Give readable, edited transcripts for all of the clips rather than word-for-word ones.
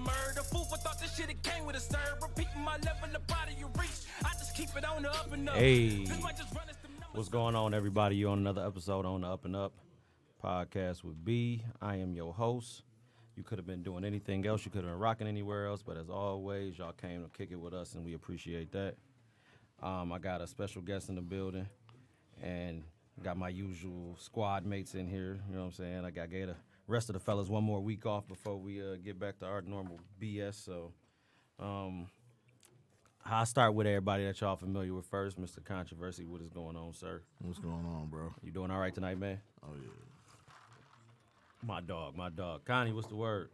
murder. Fool for thought this shit it came with a serve. Repeating my level of body you reach. I just keep it on the up and up. Hey, This might just run us them numbers. what's going on, everybody? You on another episode on the Up and Up podcast with B. I am your host. You could have been doing anything else. You could have been rocking anywhere else, but as always, y'all came to kick it with us, and we appreciate that. I got a special guest in the building, and got my usual squad mates in here. You know what I'm saying? I gave the rest of the fellas one more week off before we get back to our normal BS. So, I'll start with everybody that y'all familiar with first. Mr. Controversy, what is going on, sir? What's going on, bro? You doing all right tonight, man? Oh, yeah. My dog. Connie, what's the word?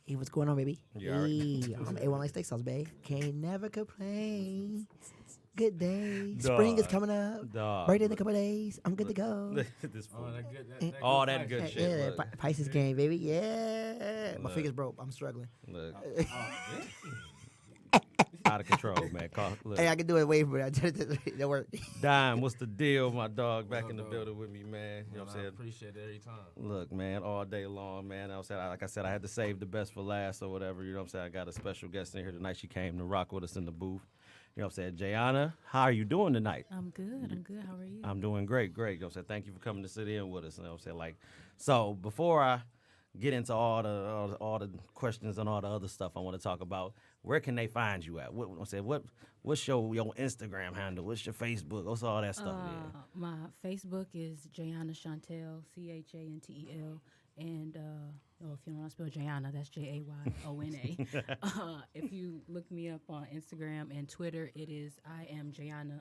Hey, what's going on, baby? You all right? Hey, I'm A1 like steak sauce, babe. Can't never complain. Good day. Dog. Spring is coming up. Dog. Birthday in a couple of days. I'm good to go. This fool. All That good shit. Yeah, Look. Pisces game, baby. Yeah. My Look. fingers broke. I'm struggling. Look. Out of control, man. Look. Hey, I can do it way for it. That work. Dime, what's the deal, my dog? Back in the building with me, man. You know what I'm I saying? appreciate it every time. Look, man, all day long, man. Like I said, I had to save the best for last or whatever. You know what I'm saying? I got a special guest in here tonight. She came to rock with us in the booth. You know what I'm saying? Jayana, how are you doing tonight? I'm good. How are you? I'm doing great. You know what I'm saying? Thank you for coming to sit in with us. You know what I'm saying? Like, so before I get into all the questions and all the other stuff I want to talk about, where can they find you at? What's your Instagram handle? What's your Facebook? What's all that stuff? My Facebook is Jayana Chantel, Chantel, and if you don't want to spell Jayana, that's Jayona. If you look me up on Instagram and Twitter, it is I am Jayana_.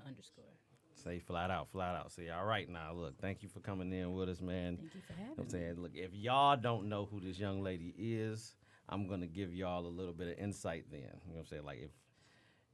Say flat out. See, all right now, look, thank you for coming in with us, man. Thank you for having You know what I'm me. saying? Look, if y'all don't know who this young lady is, I'm going to give y'all a little bit of insight then. You know what I'm saying? Like, if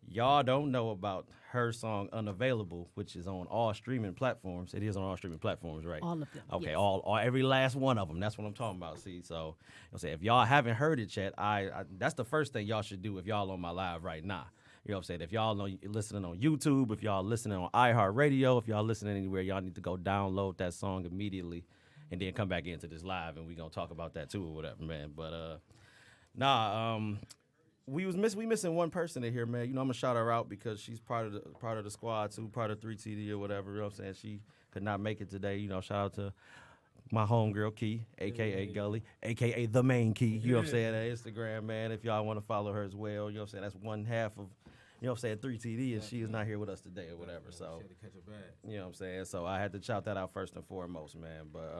y'all don't know about her song Unavailable, which is on all streaming platforms, it is on all streaming platforms, right? All of them. Okay, yes. all every last one of them. That's what I'm talking about. See, so you know what I'm saying, if y'all haven't heard it yet, I that's the first thing y'all should do if y'all on my live right now. You know what I'm saying? If y'all listening on YouTube, if y'all listening on iHeartRadio, if y'all listening anywhere, y'all need to go download that song immediately and then come back into this live, and we going to talk about that too or whatever, man. But, we missing one person in here, man. You know, I'm going to shout her out because she's part of the squad too, part of 3TD or whatever, you know what I'm saying? She could not make it today. You know, shout out to my homegirl, Key, a.k.a. Gully, a.k.a. The Main Key. You know what I'm saying? At Instagram, man, if y'all want to follow her as well. You know what I'm saying? That's one half of, you know what I'm saying, 3TD, and she is not here with us today or whatever. So, you know what I'm saying? So I had to shout that out first and foremost, man. But,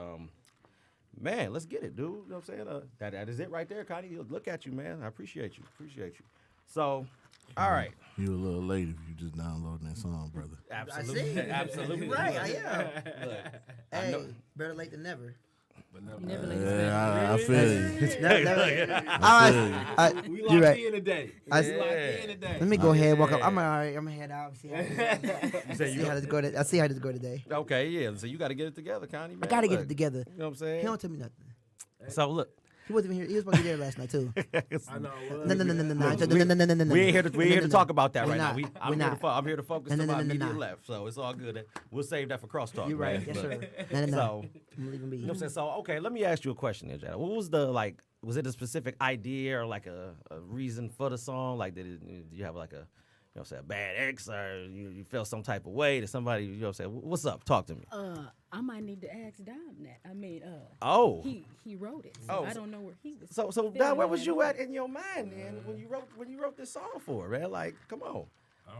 man, let's get it, dude. You know what I'm saying? That is it right there, Connie. Look at you, man. I appreciate you. So, all right. You a little late if you just downloading that song, brother. Absolutely. I see. Absolutely. You're right, I am. Look, Hey, better late than never. Never late is better. Yeah, I feel you. We You're locked right. in today. I We see. locked in today. Let me go ahead and walk up. I'm all right. I'm going to head out. See how this go. I see how this go today. Okay, yeah. So you got to get it together, Connie, man. I got to get Look, it together. You know what I'm saying? He don't tell me nothing. So, look. He wasn't even here. He was supposed to be there last night, too. I know. No. We ain't here to talk about that We're right not. now. We're not. I'm here to focus No, on no, my no, no, immediate no. left. So it's all good. We'll save that for crosstalk. You're right. Man. Yes, But- sir. No. So, I'm leaving be. you know what I'm saying? So, okay, let me ask you a question, then, Jada. What was was it a specific idea or like a reason for the song? Like, did you have like a, you know what I'm saying, a bad ex, or you felt some type of way that somebody, you know what I'm saying? What's up? Talk to me. I might need to ask Dom that. I mean, Oh. he wrote it, so Oh, I don't know where he was. So feeling Don, where on was that you note. at in your mind, man, when you wrote this song for, man? Like, come on. I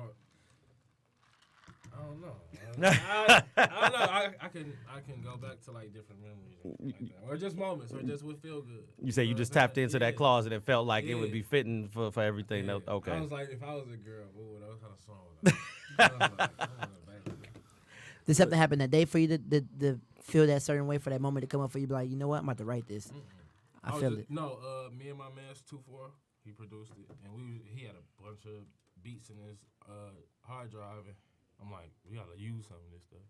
don't know. I don't know. I can go back to like different memories, and like that. Or just moments, or just would feel good. You say you just tapped into that closet and felt like it would be fitting for everything. Yeah. Okay. I was like, if I was a girl, what kind of song would I was like, Did something happen that day for you to feel that certain way, for that moment to come up for you, be like, you know what, I'm about to write this. I feel it. No, me and my man 2-4, he produced it, and he had a bunch of beats in his hard drive, and I'm like, we gotta use some of this stuff.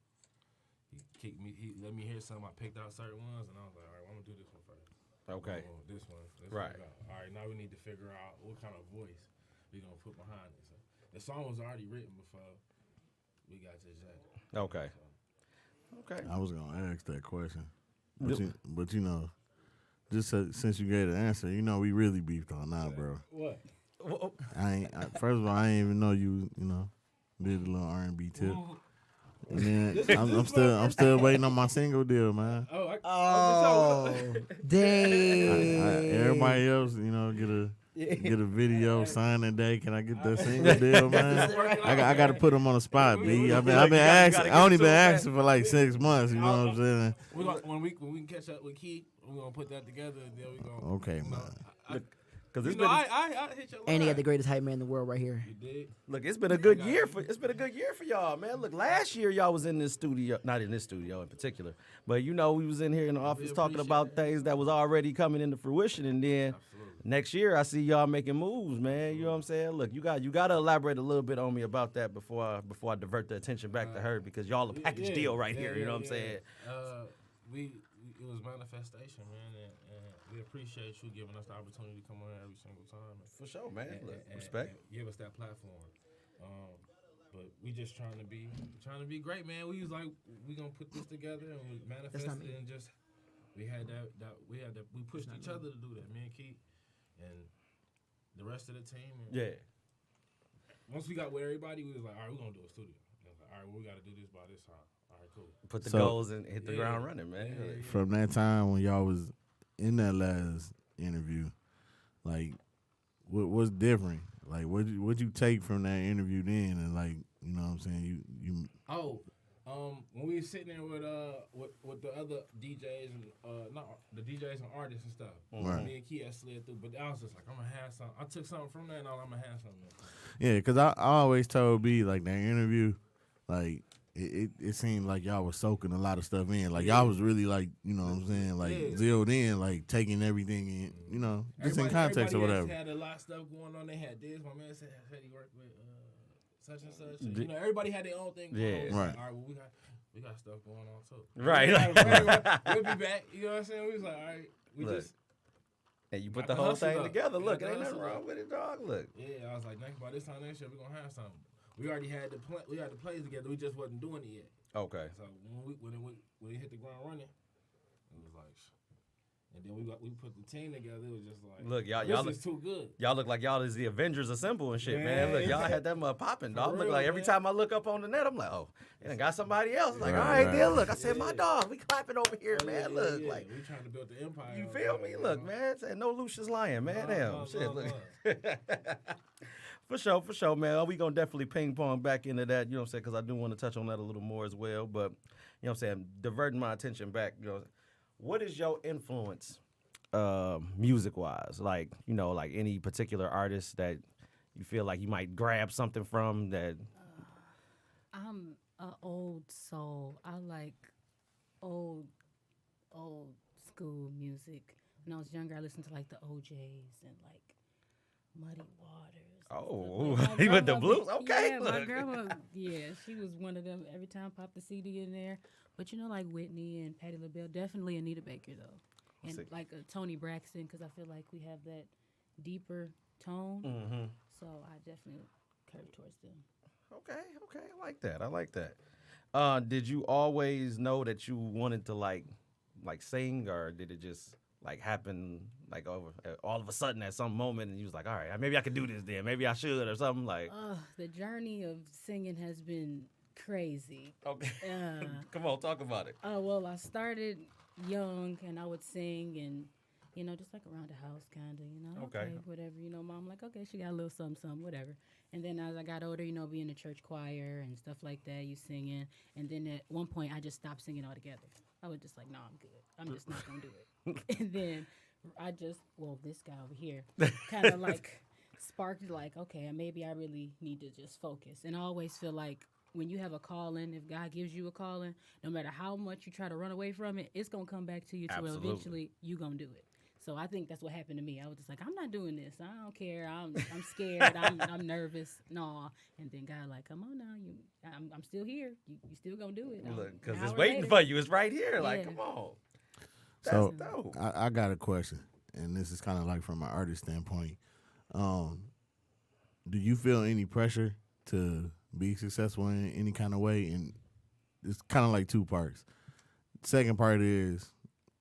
He let me hear some. I picked out certain ones, and I was like, all right, well, I'm gonna do this one first. Okay. This one. Right. One go. All right, now we need to figure out what kind of voice we gonna put behind it. So the song was already written before we got to Jack. Okay. Okay. I was gonna ask that question, but you know, just since you gave the answer, you know we really beefed on now, bro. What? First of all, I didn't even know you know, did a little R&B tip. And then I'm still waiting on my single deal, man. Oh, dang. Everybody else, you know, get a video signing day. Can I get that single deal, man? I got to put them on the spot, B. I've been asking. I only been asking for like 6 months. You know what I'm saying? When we can catch up with Key, we're gonna put that together, and then we gonna. Okay, man. Because it's You know, been I hit your line. And he got the greatest hype man in the world right here. You did. look, it's been a good year for y'all, man. Look, last year y'all was in this studio, not in this studio in particular, but you know we was in here in the office talking appreciate about things that was already coming into fruition, and then next year I see y'all making moves, man. You know what I'm saying? Look, you got to elaborate a little bit on me about that before I divert the attention back to her, because y'all a package deal right here. You know what I'm saying? It was manifestation, man, and we appreciate you giving us the opportunity to come on here every single time. For sure, man. Look, And respect. give us that platform. But we just trying to be great, man. We was like, we gonna put this together, and we manifested, and just we pushed each other to do that, me and Keith, and the rest of the team. And Yeah. Once we got with everybody, we was like, all right, we're gonna do a studio. And like, all right, we got to do this by this time. All right, cool. Put the So- goals and hit the ground running, man. Yeah. From that time when y'all was in that last interview, like, what's different? Like, what'd you take from that interview then? And like, you know what I'm saying? You When we was sitting there with the other DJs and not the DJs and artists and stuff, Right. me and Key had slid through, but I was just like, I'm gonna have something. I took something from that, and I'm gonna have something. Yeah, because I always told B, like, that interview, like, it seemed like y'all was soaking a lot of stuff in. Like, y'all was really, like, you know what I'm saying, like, zeroed in, like, taking everything in, you know, just in context or whatever. Everybody had a lot of stuff going on. They had this. My man said he worked with such and such. You know, everybody had their own thing going on. Yeah. It's Right. like, all right, well, we got stuff going on, too. Right. We'll be back. You know what I'm saying? We was like, all right, we Look. just... And you put Got the the whole hustle thing up. together. You Look, got it the ain't nothing hustle wrong up. with it, dog. Look. Yeah, I was like, by this time next year, we're gonna have something. We already had we had the plays together. We just wasn't doing it yet. Okay. So when we hit the ground running, it was like, and then we put the team together. It was just like, Look, y'all this look, is too good. y'all look like y'all is the Avengers assemble and shit, man. Look, y'all had that mother popping, dog. Look real, like every man. time I look up on the net, I'm like, oh, it done got somebody else. Like, Right, all right, right. then look, I said my dog. We clapping over here, Oh, man. yeah, Look, yeah. like, we trying to build the empire. you over feel there, me? you Look, know? man. Say no Lucius Lion, man. Damn, no, shit. no, Look. no. For sure, man. We gonna definitely ping pong back into that, you know what I'm saying? Because I do want to touch on that a little more as well. But, you know what I'm saying? Diverting my attention back, you know, what is your influence, music wise? Like, you know, like any particular artist that you feel like you might grab something from that. I'm a old soul. I like old school music. When I was younger, I listened to like the OJs and like Muddy Waters. and Oh, stuff like that. My even the grandma blues? Okay, Yeah, my look. grandma. Yeah, she was one of them. Every time pop the CD in there. But you know, like Whitney and Patti LaBelle, definitely Anita Baker though, and See. like Tony Braxton, because I feel like we have that deeper tone. Mm-hmm. So I definitely curve towards them. Okay, I like that. Did you always know that you wanted to like sing, or did it just like happen like all of a sudden at some moment, and you was like, all right, maybe I could do this then, maybe I should, or something like. The journey of singing has been crazy. Okay, Uh, come on, talk about it. well, I started young and I would sing and, you know, just like around the house kind of, you know, Okay. whatever, you know, mom like, okay, she got a little something, whatever. And then as I got older, you know, being in the church choir and stuff like that, you singing. And then at one point I just stopped singing altogether. I was just like, no, I'm good. I'm just not going to do it. And then this guy over here kind of like sparked like, okay, maybe I really need to just focus. And I always feel like when you have a calling, if God gives you a calling, no matter how much you try to run away from it, it's going to come back to you to where Absolutely. eventually you going to do it. So I think that's what happened to me. I was just like, I'm not doing this. I don't care. I'm scared. I'm nervous. No. And then God like, come on now. I'm still here. You still going to do it. Look, because An it's hour waiting later. for you. It's right here. Like, Yeah. come on. So That's dope. I got a question, and this is kind of like from an artist standpoint. Do you feel any pressure to be successful in any kind of way? And it's kind of like two parts. Second part is,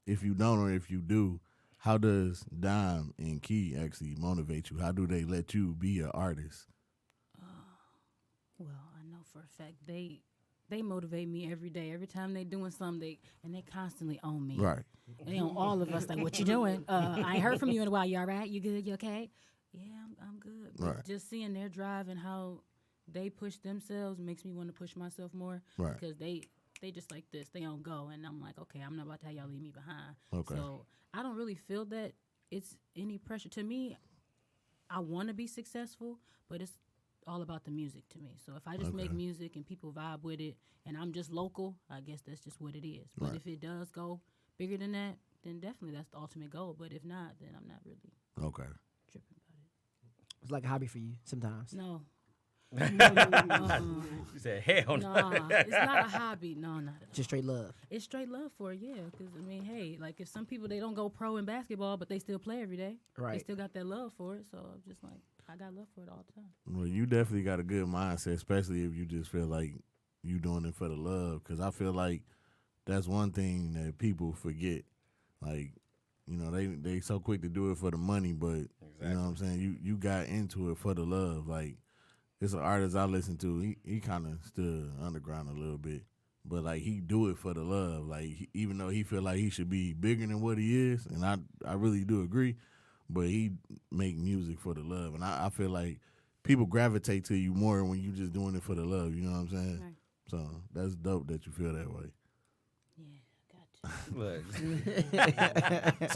if you don't or if you do, how does Dime and Key actually motivate you? How do they let you be an artist? Well, I know for a fact they motivate me every day. Every time they doing something, they constantly own me. Right. They own all of us. Like, what you doing? I ain't heard from you in a while. You all right? You good? You okay? Yeah, I'm good. But Right. just seeing their drive and how they push themselves makes me want to push myself more. Right. Because they just like this. They don't go, and I'm like, okay, I'm not about to have y'all leave me behind. Okay. So I don't really feel that it's any pressure to me. I want to be successful, but it's all about the music to me. So if I just make music and people vibe with it and I'm just local, I guess that's just what it is. But Right. if it does go bigger than that, then definitely that's the ultimate goal. But if not, then I'm not really Okay. tripping about it. It's like a hobby for you sometimes. No. You said hell no. Nah, it's not a hobby. No, not at all. Just straight love. It's straight love for it, yeah. Because, I mean, hey, like if some people, they don't go pro in basketball, but they still play every day. They Right. still got that love for it. So I'm just like, I got love for it all the time. Well, you definitely got a good mindset, especially if you just feel like you doing it for the love. Because I feel like that's one thing that people forget. Like, you know, they so quick to do it for the money, but you know what I'm saying? You got into it for the love. Like, it's an artist I listen to. He kind of stood underground a little bit, but like he do it for the love. Like even though he feel like he should be bigger than what he is, and I really do agree, but he make music for the love, and I feel like people gravitate to you more when you just doing it for the love. You know what I'm saying? Right. So that's dope that you feel that way. Yeah, got you.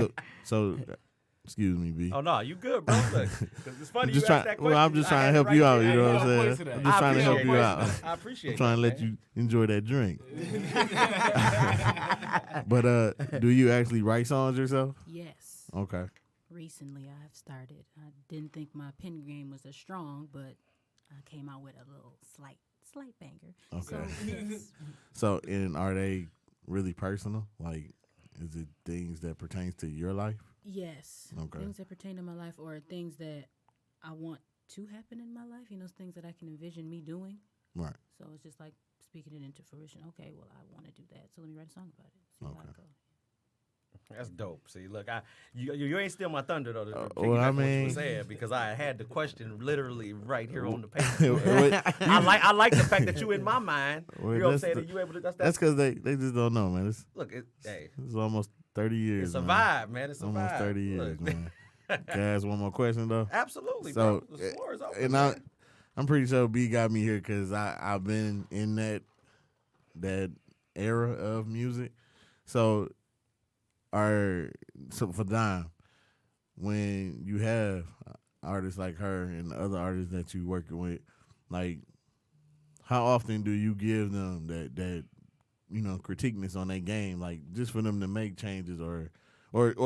Look. So excuse me, B. Oh no, you good, bro. Look, 'cause it's funny I'm just you asked trying. that question. Well, I'm just I trying had to it help you right out. there. You know what I'm I saying? appreciate I'm that. just trying to help appreciate you it. out. I appreciate I'm trying to that, let man. you enjoy that drink. But do you actually write songs yourself? Yes. Okay. Recently, I have started. I didn't think my pen game was as strong, but I came out with a little slight banger. Okay. So, yes. So, and are they really personal? Like, is it things that pertains to your life? Yes. Okay. Things that pertain to my life or things that I want to happen in my life. You know, things that I can envision me doing. Right. So it's just like speaking it into fruition. Okay, well, I want to do that. So let me write a song about it. See how it goes. That's dope. See, look, you ain't steal my thunder though. To well, piggyback I on what you mean- were saying, because I had the question literally right here on the paper. Well, I like the fact that you in my mind. Well, You know what I'm that's saying? the- That you able to. that's That's because they just don't know, man. look. Hey, It's almost 30 years. it's a man. vibe, man. It's a Almost vibe. 30 years, Look. man. Can I ask one more question though? Absolutely, So, bro. The floor is open. and man. I'm pretty sure B got me here because I've been in that era of music. So for Dime, when you have artists like her and the other artists that you working with, like how often do you give them that critiqueness on their game, like just for them to make changes or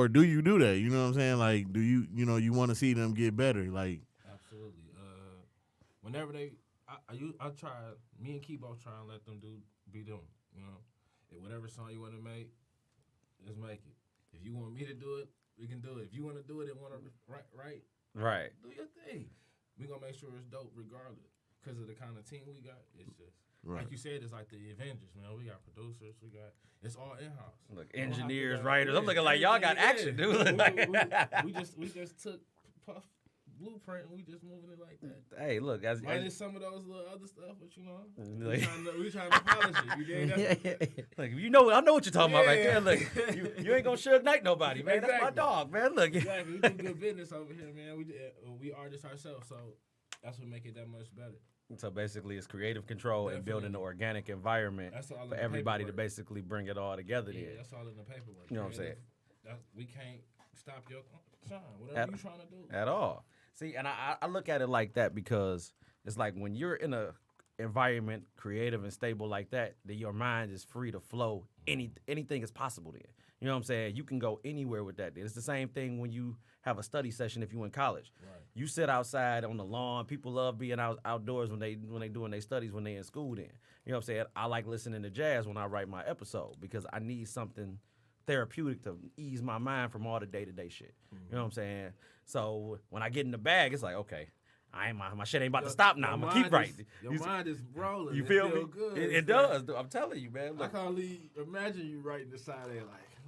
do you do that? You know what I'm saying? Like, do you want to see them get better? Like, Absolutely. Whenever I try, me and Keybo try and let them be them. You know, if whatever song you want to make, just make it. If you want me to do it, we can do it. If you want to do it and want to right. do your thing. We gonna make sure it's dope regardless, because of the kind of team we got. It's just Right. like you said, it's like the Avengers, man. We got producers, it's all in house. Look, engineers, writers. I'm looking like y'all got action, dude. We just took Puff blueprint and we just moving it like that. Hey, look, Minus some of those little other stuff, but you know, Like- we trying to polish it. You dig? look, I know what you're talking about right there. Look, you ain't gonna Suge Knight nobody, man. That's my Exactly. dog, man. Look, Exactly. We do good business over here, man. We artists ourselves, so that's what make it that much better. so basically, it's creative control and building the Definitely. organic environment That's all in for the everybody to paperwork. basically bring it all together. Yeah, There, that's all in the paperwork. You know what I'm saying? We can't stop your shine. Whatever you trying to do. at all. See, and I look at it like that because it's like when you're in a environment creative and stable like that, then your mind is free to flow. Anything is possible then. You know what I'm saying? You can go anywhere with that. It's the same thing when you have a study session if you in college. Right. You sit outside on the lawn. People love being outdoors when they doing their studies when they in school then. You know what I'm saying? I like listening to jazz when I write my episode because I need something therapeutic to ease my mind from all the day-to-day shit. You know what I'm saying? So when I get in the bag, it's like, okay, my shit ain't about to stop now. I'm gonna keep writing. Your You- mind is rolling. You It feel me? good. It It's does. I'm telling you, man. I Look, can't imagine you writing the side there like,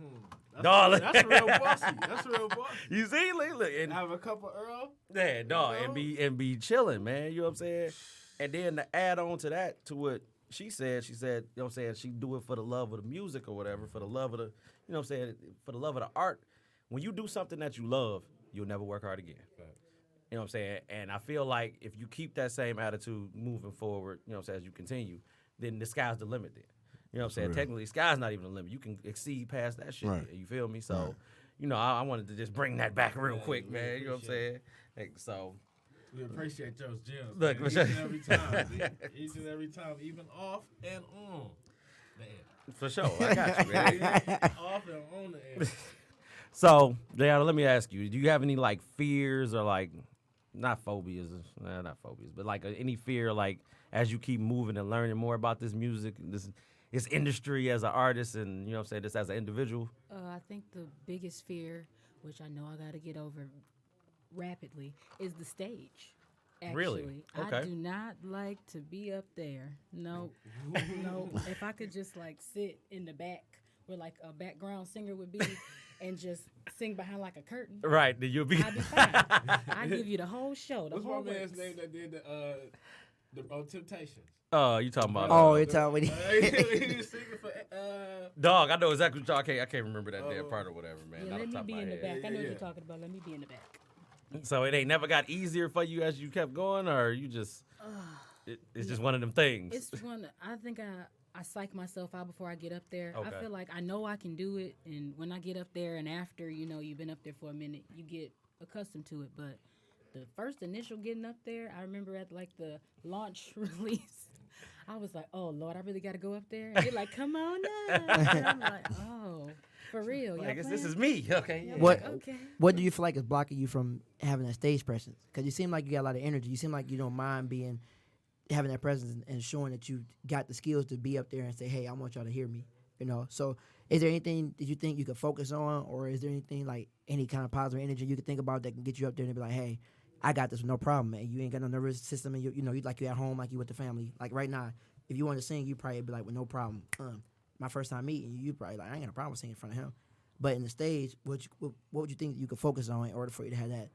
Dog, That's real bossy. That's real bossy. You see, look, and Have a cup of Earl. yeah, dog, know? and be chilling, man. You know what I'm saying? And then to add on to that, to what she said, you know what I'm saying, she do it for the love of the music or whatever, for the love of the, you know what I'm saying, for the love of the art. When you do something that you love, you'll never work hard again. You know what I'm saying? And I feel like if you keep that same attitude moving forward, you know what I'm saying, as you continue, then the sky's the limit then. You know what I'm saying? real. Technically, sky's not even the limit. You can exceed past that shit. Right. You feel me? So, Right. you know, I wanted to just bring that back real quick, we man. You know what I'm appreciate saying? Like, so, We appreciate those gems. Look, man. for Each sure. and every time. Each and every time, even off and on the air. for sure, I got you, man. Off and on the air. So, Jayana, let me ask you: do you have any like fears or like not phobias, not phobias, but like any fear like as you keep moving and learning more about this music, this industry as an artist, and you know what I'm saying, just as an individual? I think the biggest fear, which I know I got to get over rapidly, is the stage. Actually, Really? Okay. I do not like to be up there. No, no. If I could just like sit in the back where like a background singer would be and just sing behind like a curtain, Right? Then you'll be. I'd be fine. I give you the whole show. The What's whole my man's works. name that did the Temptations? You talking about? Oh, you're talking He was singing for Dog, I know exactly what y'all. I can't remember that damn part or whatever, man. Yeah, Not let off me the top be of my in the head. back. I know what Yeah. you're talking about. Let me be in the back. So it ain't never got easier for you as you kept going, or you just it's just one of them things. It's one. I think I psych myself out before I get up there. Okay. I feel like I know I can do it, and when I get up there, and after you've been up there for a minute, you get accustomed to it. But the first initial getting up there, I remember at like the launch release, I was like, "Oh Lord, I really got to go up there." And they're like, "Come on now." And I'm like, "Oh, for real? I Y'all guess this playing?" is me. Okay. Yeah, Yeah. I'm What- like, okay. What do you feel like is blocking you from having that stage presence? Because you seem like you got a lot of energy. You seem like you don't mind having that presence and showing that you got the skills to be up there and say, "Hey, I want y'all to hear me." You know. So, is there anything that you think you could focus on, or is there anything like any kind of positive energy you could think about that can get you up there and be like, "Hey, I got this, no problem, man. You ain't got no nervous system, and you like you at home, like you with the family. Like right now, if you want to sing, you probably be like, well, no problem. My first time meeting you, probably like, I ain't got a problem singing in front of him. But in the stage, what would you think you could focus on in order for you to have that?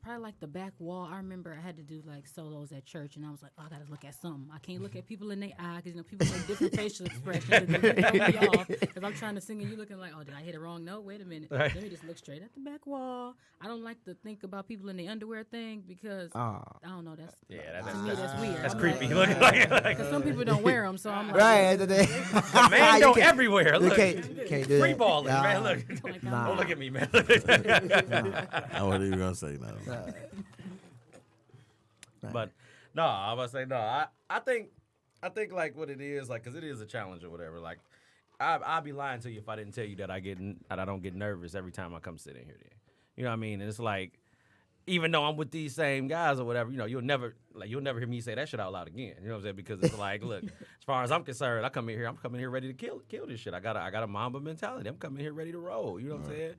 Probably like the back wall. I remember I had to do like solos at church, and I was like, oh, I gotta look at something. I can't look at people in their eye because people make different facial expressions. And they throw me off because I'm trying to sing and you looking like, oh, did I hit a wrong note? Wait a minute. Right. Let me just look straight at the back wall. I don't like to think about people in their underwear thing because I don't know. That's Yeah, to me that's weird. that's I'm creepy. like, Look like because some people don't wear them, so I'm like, Right. man, You go can't- everywhere. You Look, can't do free that. balling, Nah. man. Look, like, Nah. don't look at me, man. I wasn't even gonna say no. But no, I was say no. I think like what it is, like, cause it is a challenge or whatever. Like, I'd be lying to you if I didn't tell you that I don't get nervous every time I come sit in here. Then, you know what I mean? And it's like, even though I'm with these same guys or whatever, you'll never hear me say that shit out loud again. You know what I'm saying? Because it's like, look, as far as I'm concerned, I'm coming here ready to kill this shit. I got a Mamba mentality. I'm coming here ready to roll. You know what I'm saying?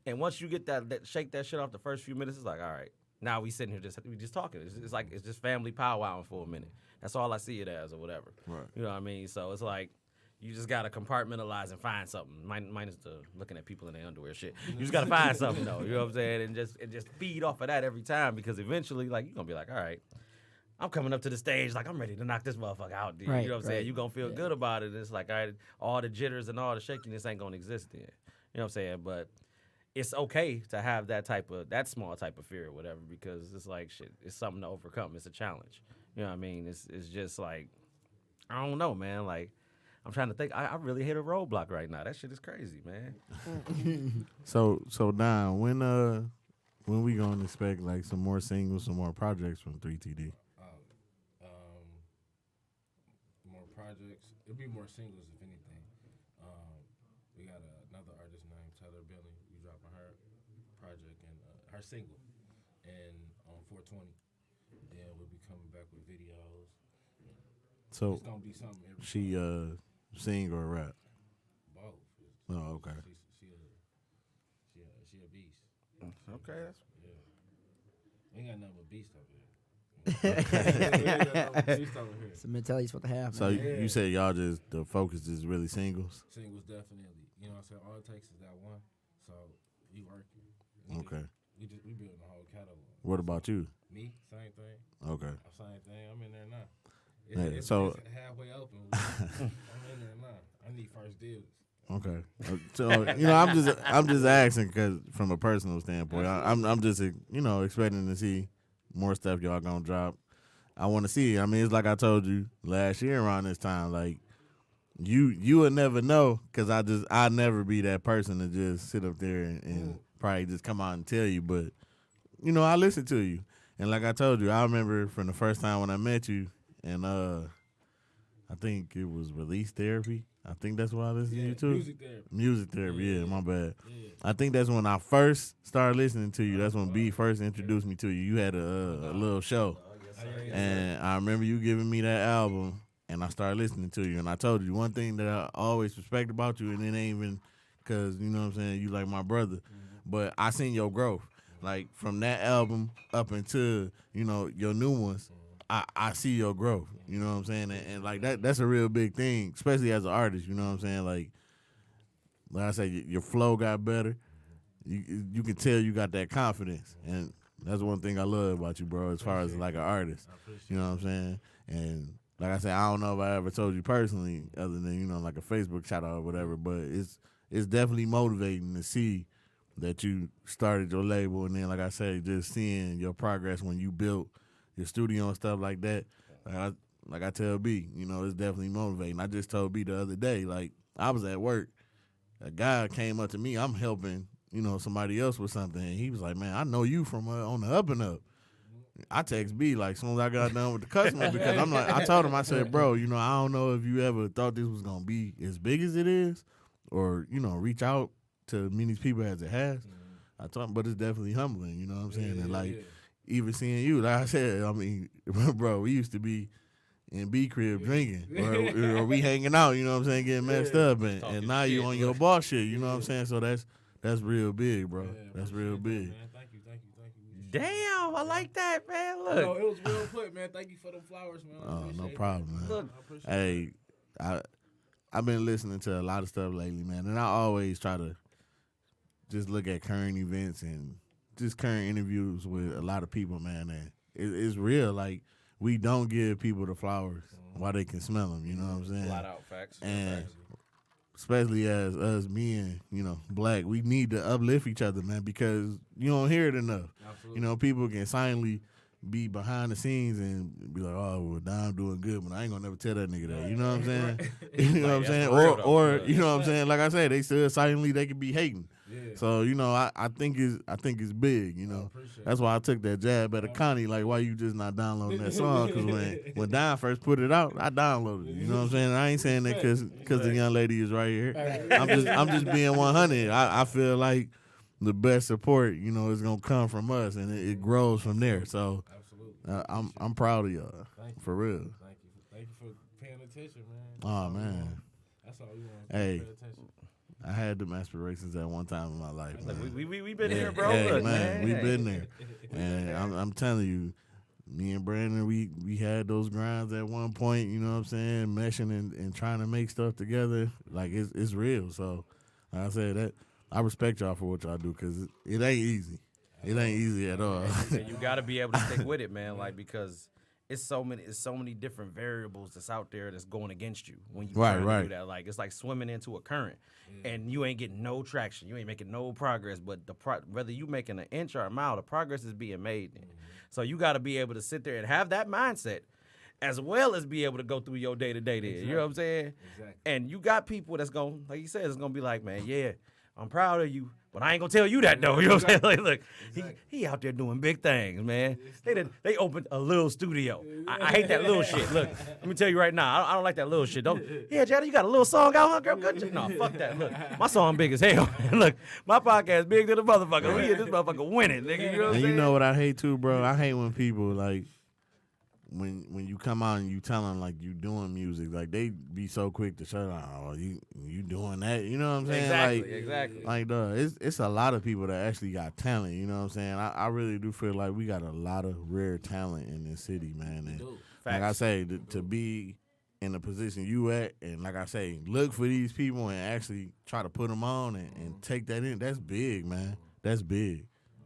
And once you get that shake that shit off the first few minutes, it's like, all right, now we sitting here just talking. It's like it's just family powwowing for a minute. That's all I see it as or whatever. Right. You know what I mean? So it's like, you just gotta compartmentalize and find something. Minus the looking at people in their underwear shit. You just gotta find something though. You know what I'm saying? And just feed off of that every time, because eventually, like, you're gonna be like, all right, I'm coming up to the stage like I'm ready to knock this motherfucker out. Dude. Right, You know what I'm saying? right. You're gonna feel good about it. And it's like, all right, all the jitters and all the shakiness ain't gonna exist then. You know what I'm saying? But it's okay to have that small type of fear or whatever, because it's like, shit, it's something to overcome. It's a challenge. You know what I mean? It's just like, I don't know, man. Like, I'm trying to think. I really hit a roadblock right now. That shit is crazy, man. So now when we gonna expect like some more singles, some more projects from 3TD? More projects. It'll be more singles, if anything. We got another artist named Taylor Billy. We dropping her project and her single, and on 420. Then we'll be coming back with videos. So It's gonna be something. Every she sing or rap? both. Oh, okay. She a beast. Okay, that's Yeah. We ain't got nothing but beast up here. It's the mentality you're supposed to have. So Man. you said y'all just the focus is really singles. Singles definitely. You know what I'm saying? All it takes is that one. So we working. Okay. We building the whole catalog. What about you? Me, same thing. Okay. Same thing. I'm in there now. Yeah, It's so- halfway open. I'm in there now. I need first deals. Okay. So I'm just asking because from a personal standpoint, I'm just expecting to see more stuff y'all gonna drop. I want to see. I mean, it's like I told you last year around this time. Like you would never know because I never be that person to just sit up there and probably just come out and tell you. But I listen to you, and like I told you, I remember from the first time when I met you, and I think it was Release Therapy. I think that's what I listened to you too. Music therapy. Music Therapy, yeah, my bad. Yeah. I think that's when I first started listening to you. That's when B first introduced me to you. You had a little show, and I remember you giving me that album, and I started listening to you. And I told you one thing that I always respect about you, and it ain't even because you know what I'm saying, you like my brother, but I seen your growth, like from that album up until your new ones. I see your growth, you know what I'm saying? And like that's a real big thing, especially as an artist, you know what I'm saying? Like I said, your flow got better. You can tell you got that confidence. And that's one thing I love about you, bro, as far as like an artist. You know what I'm saying? And like I said, I don't know if I ever told you personally other than, like a Facebook shout out or whatever, but it's definitely motivating to see that you started your label and then like I said, just seeing your progress when you built your studio and stuff like that. Like I tell B, it's definitely motivating. I just told B the other day, like I was at work, a guy came up to me, I'm helping, somebody else with something, and he was like, man, I know you from on the up and up. I text B like as soon as I got done with the customer because I'm like, I told him, I said, bro, I don't know if you ever thought this was gonna be as big as it is, or reach out to many people as it has. I told him, but it's definitely humbling, you know what I'm saying? And like. Even seeing you, like I said, I mean, bro, we used to be in B crib drinking, or we hanging out, you know what I'm saying, getting messed up, and now you on your boss shit, you know what I'm saying? So that's real big, bro. That's real big. Man. Thank you. Damn, I like that, man. Look. No, it was real quick, man. Thank you for them flowers, man. I Oh, appreciate no it. problem, man. Look. I appreciate Hey, I've been listening to a lot of stuff lately, man, and I always try to just look at current events and just current interviews with a lot of people, man, and it's real. Like, we don't give people the flowers while they can smell them, you know what I'm saying? Flat out facts. And especially as us, me and, Black, we need to uplift each other, man, because you don't hear it enough. Absolutely. People can silently be behind the scenes and be like, oh, well, Dom doing good, but I ain't gonna never tell that nigga that. You know what I'm saying? You know what I'm Like, saying? that's real, though. Or you know what I'm saying? Like I said, they still silently they could be hating. Yeah. So I think it's big. appreciate That's why I took that jab at Connie. Like, why you just not downloading that song? Because when Don first put it out, I downloaded it. You know what I'm saying? I ain't saying that because the young lady is right here. I'm just being 100. I feel like the best support, is gonna come from us, and it grows from there. So Absolutely. I'm proud of y'all, Thank you. for real. Thank you for paying attention, man. Oh man, That's all we want. Hey. Pay attention. I had them aspirations at one time in my life. Look, Man. we been Yeah, here, bro. hey, Look, man, we Hey. been there, and I'm telling you, me and Brandon, we had those grinds at one point. You know what I'm saying, meshing and trying to make stuff together. Like it's real. So, like I said, that I respect y'all for what y'all do because it ain't easy. It ain't easy at all. And you got to be able to stick with it, man. Like, because it's so many different variables that's out there that's going against you when you trying to do that. Like, it's like swimming into a current, and you ain't getting no traction. You ain't making no progress. But whether you making an inch or a mile, the progress is being made. So you got to be able to sit there and have that mindset, as well as be able to go through your day to day. You know what I'm saying? Exactly. And you got people that's going, like you said, it's gonna be like, man, yeah, I'm proud of you, but I ain't gonna tell you that though. You know what I'm saying? Like, look, he out there doing big things, man. They opened a little studio. I hate that little shit. Look, let me tell you right now, I don't like that little shit. Yeah, Jada, you got a little song out, huh, girl? Good. No, fuck that. Look, my song big as hell. Look, my podcast big to the motherfucker. We in this motherfucker winning, nigga. You know what I'm And saying? you know what I hate too, bro? I hate when people like when you come out and you tell them like you doing music, like they be so quick to show like, oh, you doing that, you know what I'm saying? Exactly. Like it's a lot of people that actually got talent, you know what I'm saying? I really do feel like we got a lot of rare talent in this city, man. And like I say, to be in the position you at, and like I say, look for these people and actually try to put them on and take that in. That's big, man. That's big,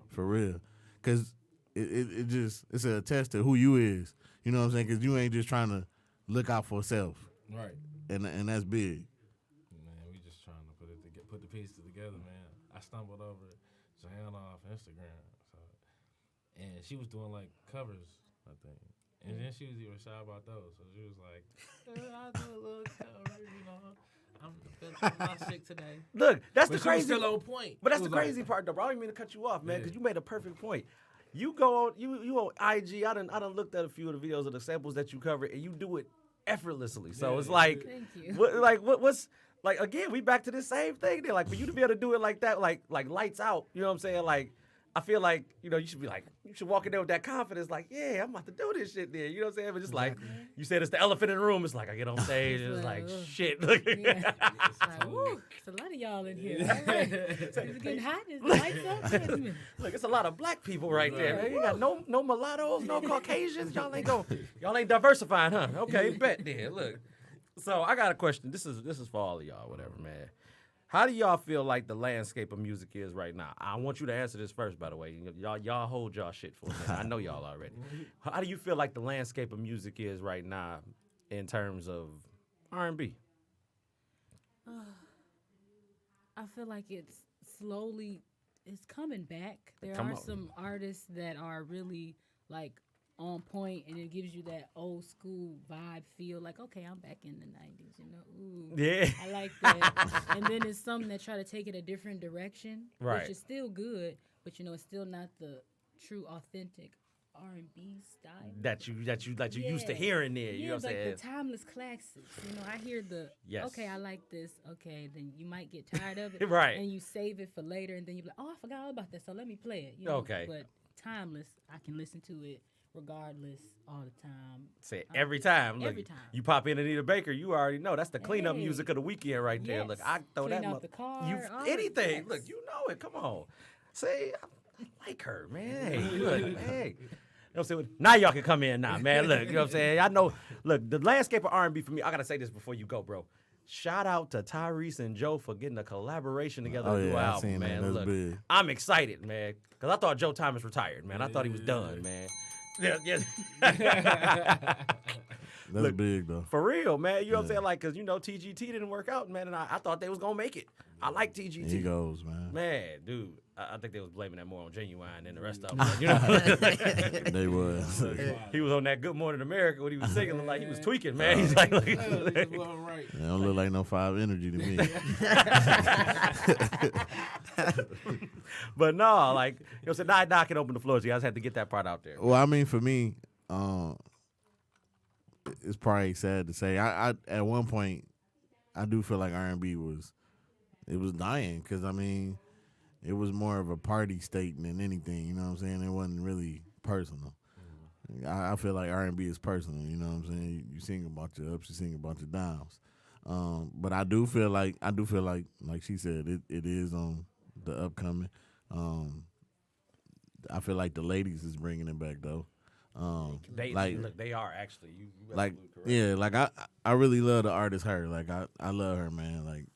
for real. Cause it's a test to who you is. You know what I'm saying? Cause you ain't just trying to look out for self, Right. and that's big. Man, we just trying to put the pieces together, man. I stumbled over Johanna off Instagram, and she was doing like covers, I think. And then she was even shy about those, so she was like, "I'll do a little cover, you know. I'm not sick today." Look, that's But the she was crazy. still on point. But that's It the was like- crazy part, though. Bro. I didn't mean to cut you off, man, Yeah. because you made a perfect point. You go on, you on IG. I done looked at a few of the videos of the samples that you cover, and you do it effortlessly. So it's like, Thank you. what's like again? We back to the same thing. There, like for you to be able to do it like that, like lights out. You know what I'm saying? Like I feel like you should be like you should walk in there with that confidence. Like yeah, I'm about to do this shit. There, you know what I'm saying? But just like you said, it's the elephant in the room. It's like I get on stage, and it's like Ugh. shit. Yeah. It's like, woo, it's a lot of y'all in here. All right. Is it getting hot? Is the lights up? Wait a minute. Look, it's a lot of black people right there. Man. You got no mulattoes, no Caucasians. Y'all ain't diversifying, huh? Okay, bet then. Look. So I got a question. This is for all of y'all, whatever, man. How do y'all feel like the landscape of music is right now? I want you to answer this first, by the way. Y'all hold y'all shit for a minute. I know y'all already. How do you feel like the landscape of music is right now in terms of R&B? I feel like it's coming back. There Come are on. some artists that are really like on point, and it gives you that old school vibe feel. Like, okay, I'm back in the '90s, you know. Ooh, Yeah. I like that. And then there's some that try to take it a different direction, Right. which is still good, but it's still not the true, authentic R&B style. That you used to Yeah. hearing there. You know what I'm like saying? the timeless classics. I hear Yes. okay, I like this. Okay, then you might get tired of it. Right. And you save it for later, and then you're like, oh, I forgot all about that, so let me play it. Okay. But timeless, I can listen to it regardless all the time. Say every time. Look, Every time. You pop in Anita Baker, you already know that's the cleanup Hey. music of the weekend right there. Look, Yes. I throw Clean that out the car, You all anything. yes. Look, you know it. Come on. Say I like her, man. Hey, look, hey. You know what I'm saying? Now y'all can come in now, man. Look, you know what I'm saying? I know, look, the landscape of R&B for me, I got to say this before you go, bro. Shout out to Tyrese and Joe for getting a collaboration together Oh, to do yeah, an I album, seen that. man. That's Look, big. I'm excited, man, because I thought Joe Thomas retired, man. I thought he was done, man. Yeah. That's big though. For real, man. You know what I'm saying? Like, because, TGT didn't work out, man, and I thought they was going to make it. I like TGT. He goes, man. Man, dude, I think they was blaming that more on Genuine than the rest of them. You know? They was. He was on that Good Morning America when he was singing, like he was tweaking, man. He's like, look, It wasn't right. They don't look like no 5 Energy to me. but no, like, you know what I'm saying? Now I can open the floor to you. I just had to get that part out there. Well, I mean, for me, it's probably sad to say. I at one point, I do feel like R&B was dying because I mean, it was more of a party state than anything. You know what I'm saying? It wasn't really personal. I feel like R&B is personal. You know what I'm saying? You sing about your ups, you sing about your downs. But I do feel like she said, it is on the upcoming. I feel like the ladies is bringing it back though. Look, they are actually. You Like absolutely correct. yeah, like I really love the artist her. Like I love her, man. Like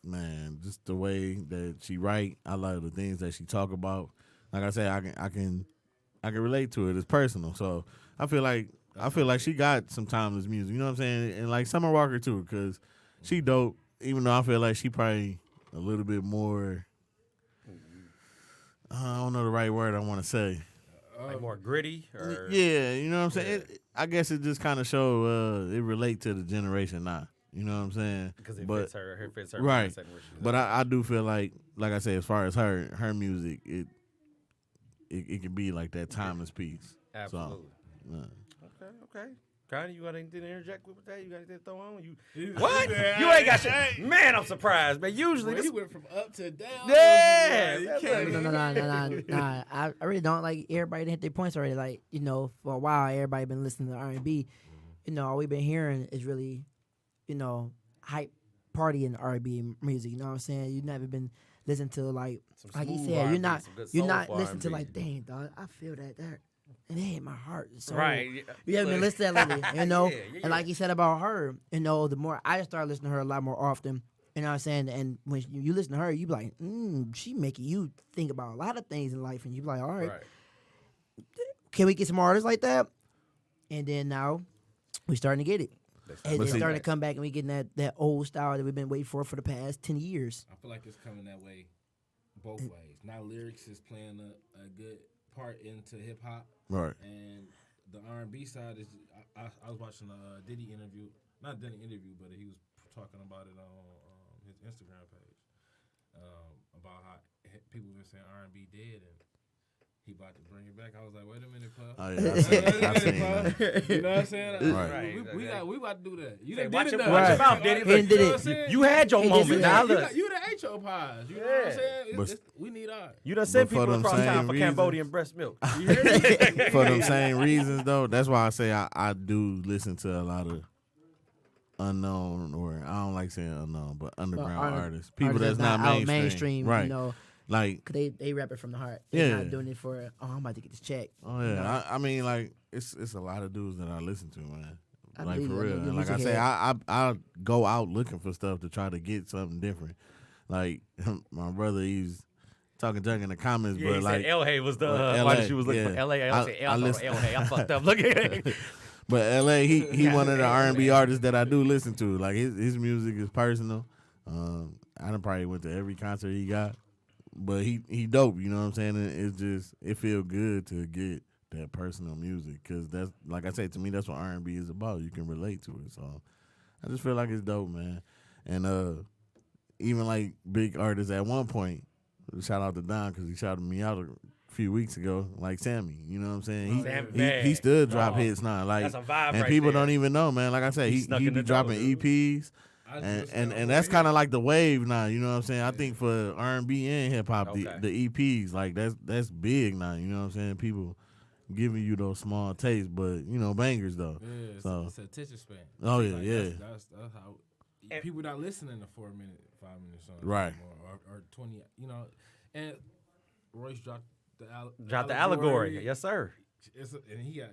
man, just the way that she write. I love the things that she talk about. Like I say, I can relate to it. It's personal. So I feel like she got some timeless music. You know what I'm saying? And like Summer Walker too, because she dope. Even though I feel like she probably a little bit more. I don't know the right word I want to say. Like more gritty or Yeah, you know what I'm saying. I guess it just kind of show it relate to the generation now. You know what I'm saying? because it But- fits her. It fits her right. mindset and where she's But at. I do feel like I say, as far as her music, it can be like that timeless piece. Absolutely. So, Okay. Connie, you got anything to interject with that? You got anything to throw on? He- What? Yeah, You ain't got hey. shit. Man, I'm surprised, man. Usually Boy, he this. went from up to down. Yeah, You that's can't- No. I really don't like everybody to hit their points already. Like, for a while, everybody been listening to R&B. All we've been hearing is really, hype party and R&B music. You know what I'm saying? You never been listening to like you smooth said, R&B, you're not some good listening to soulful like, dang, dog, I feel that and it hit my heart. So Right. you haven't been listening to that lately, Yeah. And like you said about her, the more I just started listening to her a lot more often. You know what I'm saying? And when you listen to her, you be like, she making you think about a lot of things in life, and you be like, all right, can we get some artists like that? And then now we starting to get it. And But it's see- starting to come back, and we getting that old style that we've been waiting for the past 10 years. I feel like it's coming that way, both ways. Now lyrics is playing a good part into hip hop, Right. and the R&B side is. I was watching a Diddy interview, not Diddy interview, but he was talking about it on his Instagram page about how people been saying R&B dead and. He about to bring it back. I was like, wait a minute, Puff. Oh, yeah, I seen Puff. You know what I'm saying? Right. We about to do that. You Say, done watch did your it watch your now. mouth, Diddy. He Look, did You know it. what I'm saying? You had your He did moment. it. Now You look, done ate your pies. You know what I'm Yeah. saying? But- We need ours. you done sent But for people them across town same for reasons- Cambodian breast milk. You hear me? For them same reasons, though, that's why I say I do listen to a lot of unknown, or I don't like saying unknown, but underground artists. People Artists that's not out mainstream. Right. Cause they rap it from the heart. They're Yeah. not doing it for, I'm about to get this check. Oh yeah, I mean, like it's a lot of dudes that I listen to, man. I Like believe for it. real. You're And like I music say, head. I go out looking for stuff to try to get something different. Like my brother, he's talking junk in the comments, Yeah, but he like, said L.A. was the LA, why she was looking for yeah. L.A. I said I listen- L.A. I fucked up. Look at it. but L.A. he one of the R&B artists that I do listen to. Like his music is personal. I done probably went to every concert he got, but he dope. You know what I'm saying? It's just it feel good to get that personal music, because that's, like I said, to me that's what R&B is about. You can relate to it, so I just feel like it's dope, man. And even like big artists at one point, shout out to Don because he shouted me out a few weeks ago, like Sammy. You know what I'm saying? Sammy, He man. still drop Oh, hits now, like, that's a vibe and right people there. don't even know, man. Like I said, He he snuck be in the dropping door, EPs. I just And that's kind of like the wave now, you know what I'm saying? I think for R&B and hip hop, Okay. the EPs, like that's big now, you know what I'm saying? People giving you those small tastes, but bangers though. Yeah, So- it's attention span. Oh, It's yeah, like, yeah. That's how And- people not listening to 4 minute, 5 minute songs, Right. anymore, or 20. And Royce dropped the allegory. Yes, sir. And he got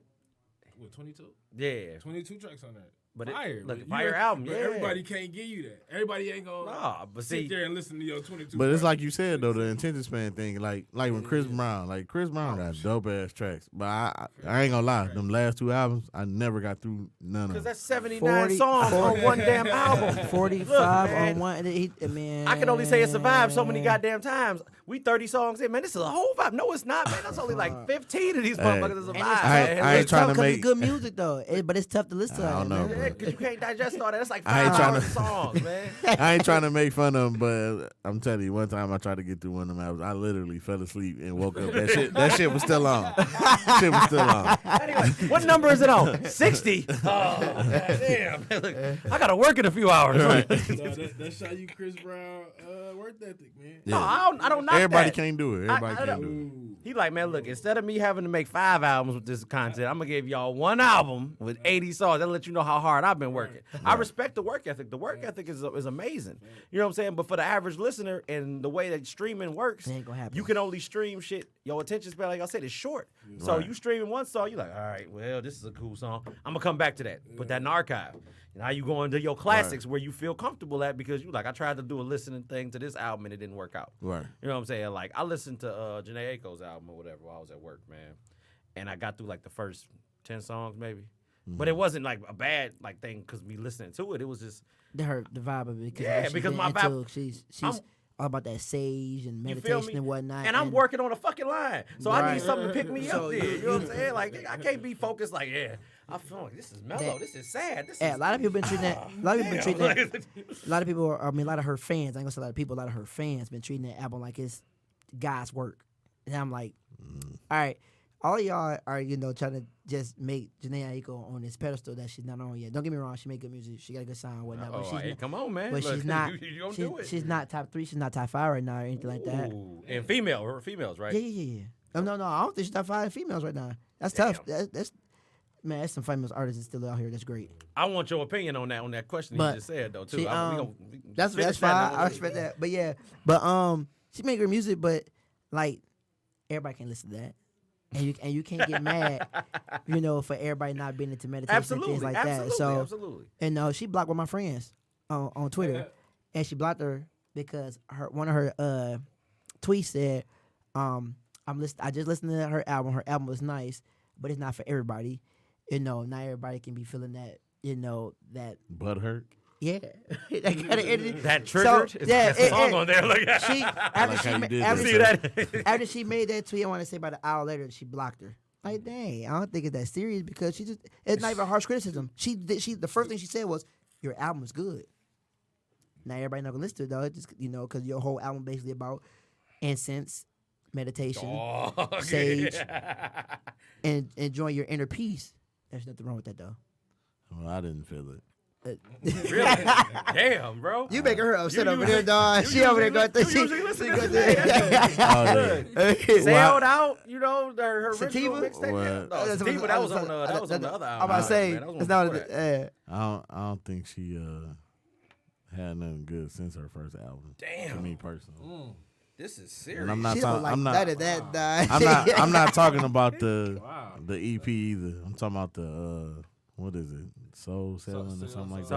what 22, Yeah. 22 tracks on there. But it- fire, look, but fire you- album, but yeah. everybody can't give you that. Everybody ain't gonna Nah, but sit see, there and listen to your 22. But it's tracks. like you said though, the attention span thing, like when Chris Brown, got dope ass tracks. But I ain't gonna lie, them last two albums, I never got through none of because them. that's 79 40 songs on one damn album. 45 Look, man. on one. Man, I can only say it survived so many goddamn times. We 30 songs in, man. This is a whole vibe. No, it's not, man. That's only like 15 of these Hey. motherfuckers that And survived. it's I tough, ain't it's trying tough to 'cause make- it's good music though. But it's tough to listen to. I don't know, man. bro. Because you can't digest all that. That's like I ain't 5 hours tryna- of songs, man. I ain't trying to make fun of them, but I'm telling you, one time I tried to get through one of them albums, I literally fell asleep and woke up. That shit was still on. Shit was still on. Anyway, what number is it on? 60. Oh, goddamn. Look, I got to work in a few hours. No, that's how you Chris Brown work ethic, man. No, I don't knock Everybody that. can't do it. Everybody I can't don't- do it. He like, man, look, instead of me having to make 5 albums with this content, I'm going to give y'all one album with 80 songs. That'll let you know how hard I've been working. I respect the work ethic. The work ethic is amazing. You know what I'm saying? But for the average listener and the way that streaming works, It ain't gonna happen. you can only stream shit. Your attention span, like I said, is short. So Right. you streaming one song, you're like, all right, well, this is a cool song. I'm going to come back to that. Put that in the archive. Now you go into your classics where you feel comfortable at because you like, I tried to do a listening thing to this album and it didn't work out. Right. You know what I'm saying? Like, I listened to Janae Aiko's album or whatever while I was at work, man. And I got through like the first 10 songs maybe. But it wasn't like a bad like thing because me listening to it. It was just, The vibe of it. Yeah, because my vibe- She's I'm- all about that sage and you feel meditation me? and whatnot. And I'm working on a fucking line. So I Right. need something to pick me So up there. You know what I'm saying? Like, nigga, I can't be focused like, yeah, I feel like this is mellow. That- This is sad. This Yeah, is a lot of people been treating that. A lot of people been treating that. Damn. A lot of people, I mean, a lot of her fans. I ain't gonna say a lot of people. A lot of her fans been treating that album like it's God's work. And I'm like, all right, all y'all are, trying to just make Janae Aiko on this pedestal that she's not on yet. Don't get me wrong, she make good music, she got a good sound, and whatnot. But Oh, she's hey, not, come on, man. but Look, she's not. You don't do it. She's not top 3. She's not top 5 right now or anything like that. Ooh. And females, right? Yeah. No, I don't think she's top 5 females right now. That's tough. That's man, that's some famous artists still out here. That's great. I want your opinion on that question But you just said though too. she, That's finish fine. that I respect that. But yeah, she make her music, but like everybody can listen to that. And you can't get mad, for everybody not being into meditation and things like that. So, absolutely. and she blocked one of my friends on Twitter, and she blocked her because one of her tweets said, I just listened to her album. Her album was nice, but it's not for everybody. Not everybody can be feeling that. That Butthurt. yeah, that kind of energy. That triggered. Yeah, It's a song on there. Look, She after like she how you ma- did after, that. she, after she made that tweet, I want to say about an hour later, she blocked her. Like, dang, I don't think it's that serious because it's not even harsh criticism. The first thing she said was, "Your album is good." Now everybody not gonna listen to it though, it just because your whole album basically about incense, meditation, sage, and enjoying your inner peace. There's nothing wrong with that though. Well, I didn't feel it. Really? Damn, bro. You making her upset You over usually- there, dog. She over there going through. You usually listen to She Oh, yeah. Sailed out, her original Sativa? mixtape. What? No, Sativa, that was on the other album. I'm about to say, man. That was it's one not. before that. I don't think she had nothing good since her first album. Damn. To me personally. This is serious. And I'm not She don't talking. like I'm not. that or that, dog. I'm not talking about the Wow. the EP either. I'm talking about the what is it? Soul Selling or something like that.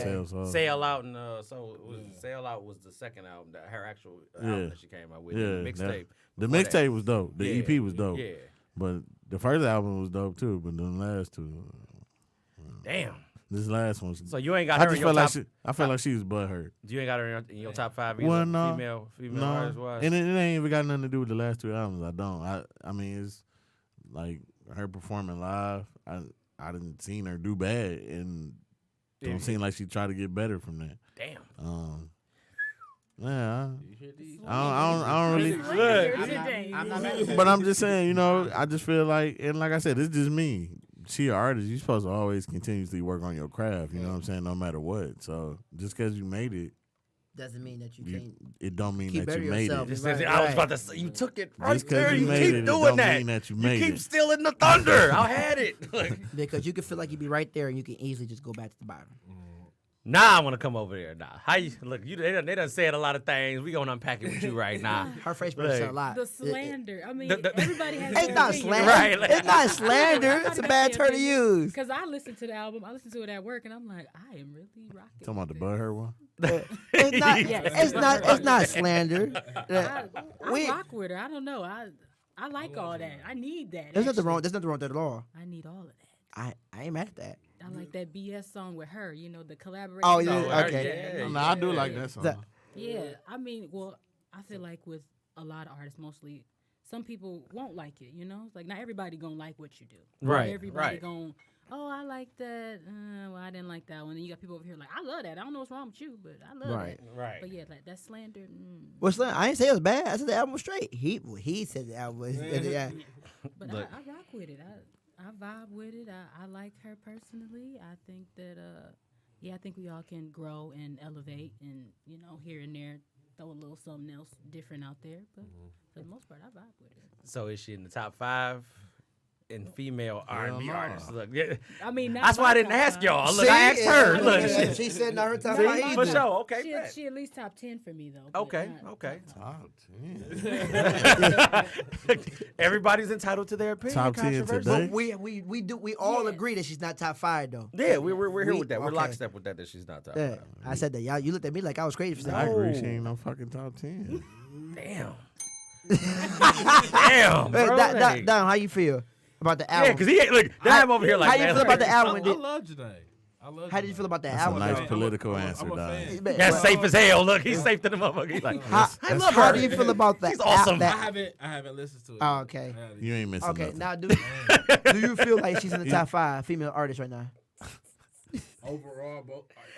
So, Soul. Sail Out and Sail Out was the second album, that her actual album that she came out with. Yeah, The mixtape. The before mixtape that. was dope. The EP was dope. Yeah. But the first album was dope too. But the last two, Damn. this last one. So you ain't got I her in just your felt top. like I felt like she was butthurt. You ain't got her in your top 5 either. Well, no, Female no, artist wise. and it ain't even got nothing to do with the last two albums. I don't. I mean, it's like her performing live. I didn't seen her do bad, and don't seem like she tried to get better from that. Damn. Yeah, I don't really. Today. But I'm just saying, I just feel like, and like I said, it's just me. She an artist. You're supposed to always continuously work on your craft. You know what I'm saying? No matter what. So just because you made it, Doesn't mean that you you, can't. it don't mean Keep that you better made yourself. it. Right, I was right. about to say, you took it right Just 'cause there. you You made keep it, it doing don't that. mean that you made keep it. stealing the thunder. I had it. Because you can feel like you be right there and you can easily just go back to the bottom. Now I want to come over there. Now, how you look? They done said a lot of things. We gonna unpack it with you right now. Her face said a lot. The slander. I mean, The- everybody has. It's not slander. Right, like- It's not slander. It's a bad term to use. Because I listened to the album, I listened to it at work, and I'm like, I am really rocking. Talking about the with butthurt one. It's not. Yes. It's not slander. I We- rock with her. I don't know. I like all that. I need that. There's nothing actually. wrong. There's nothing wrong with that at all. I need all of that. I ain't mad at that. I like that BS song with her. The collaboration. Oh, yeah, song. okay. Yeah, I do like that song. That- Yeah, I mean, well, I feel like with a lot of artists, mostly, some people won't like it. Like not everybody gonna like what you do. Right, Not everybody right. gonna. Oh, I like that. Well, I didn't like that one. And you got people over here like, I love that. I don't know what's wrong with you, but I love Right. that. Right. But yeah, like that slander. Well, slander. I ain't say it was bad. I said the album was straight. He said the album was. Yeah. But Look. I rock with it. I vibe with it. I like her personally. I think that I think we all can grow and elevate and here and there throw a little something else different out there. But for the most part, I vibe with it. So is she in the top 5 in female R&B no. artists? Look, yeah. I mean, not That's why I my didn't top ask five. y'all. Look, I asked her. Look, she said not her top See, five for either. sure. Okay, She, bet. she at least top 10 for me though. but Okay, not okay. Top 10. Everybody's entitled to their opinion. Top 10 controversial. today? But we all agree that she's not top 5 though. Yeah, we're here with that. We're okay. lockstep with that she's not top Yeah, 5. I said that. Y'all, you looked at me like I was crazy for I saying. agree. She ain't no fucking top 10. Damn. Damn, bro. Like- Don, how you feel about the yeah, album? because he ain't look. I'm over here like how you man, feel about the I album? love Janae. I love. How did you Janae. feel about the That's a album? nice though? political I'm a answer, fan. Don. That's safe as hell. Look, he's safe to the motherfucker. He's like, How, I love how her. do you feel about that? She's awesome. I haven't listened to it. Oh, okay. I haven't. You ain't missing Okay, nothing. now do you feel like she's in the top 5 female artists right now? Overall,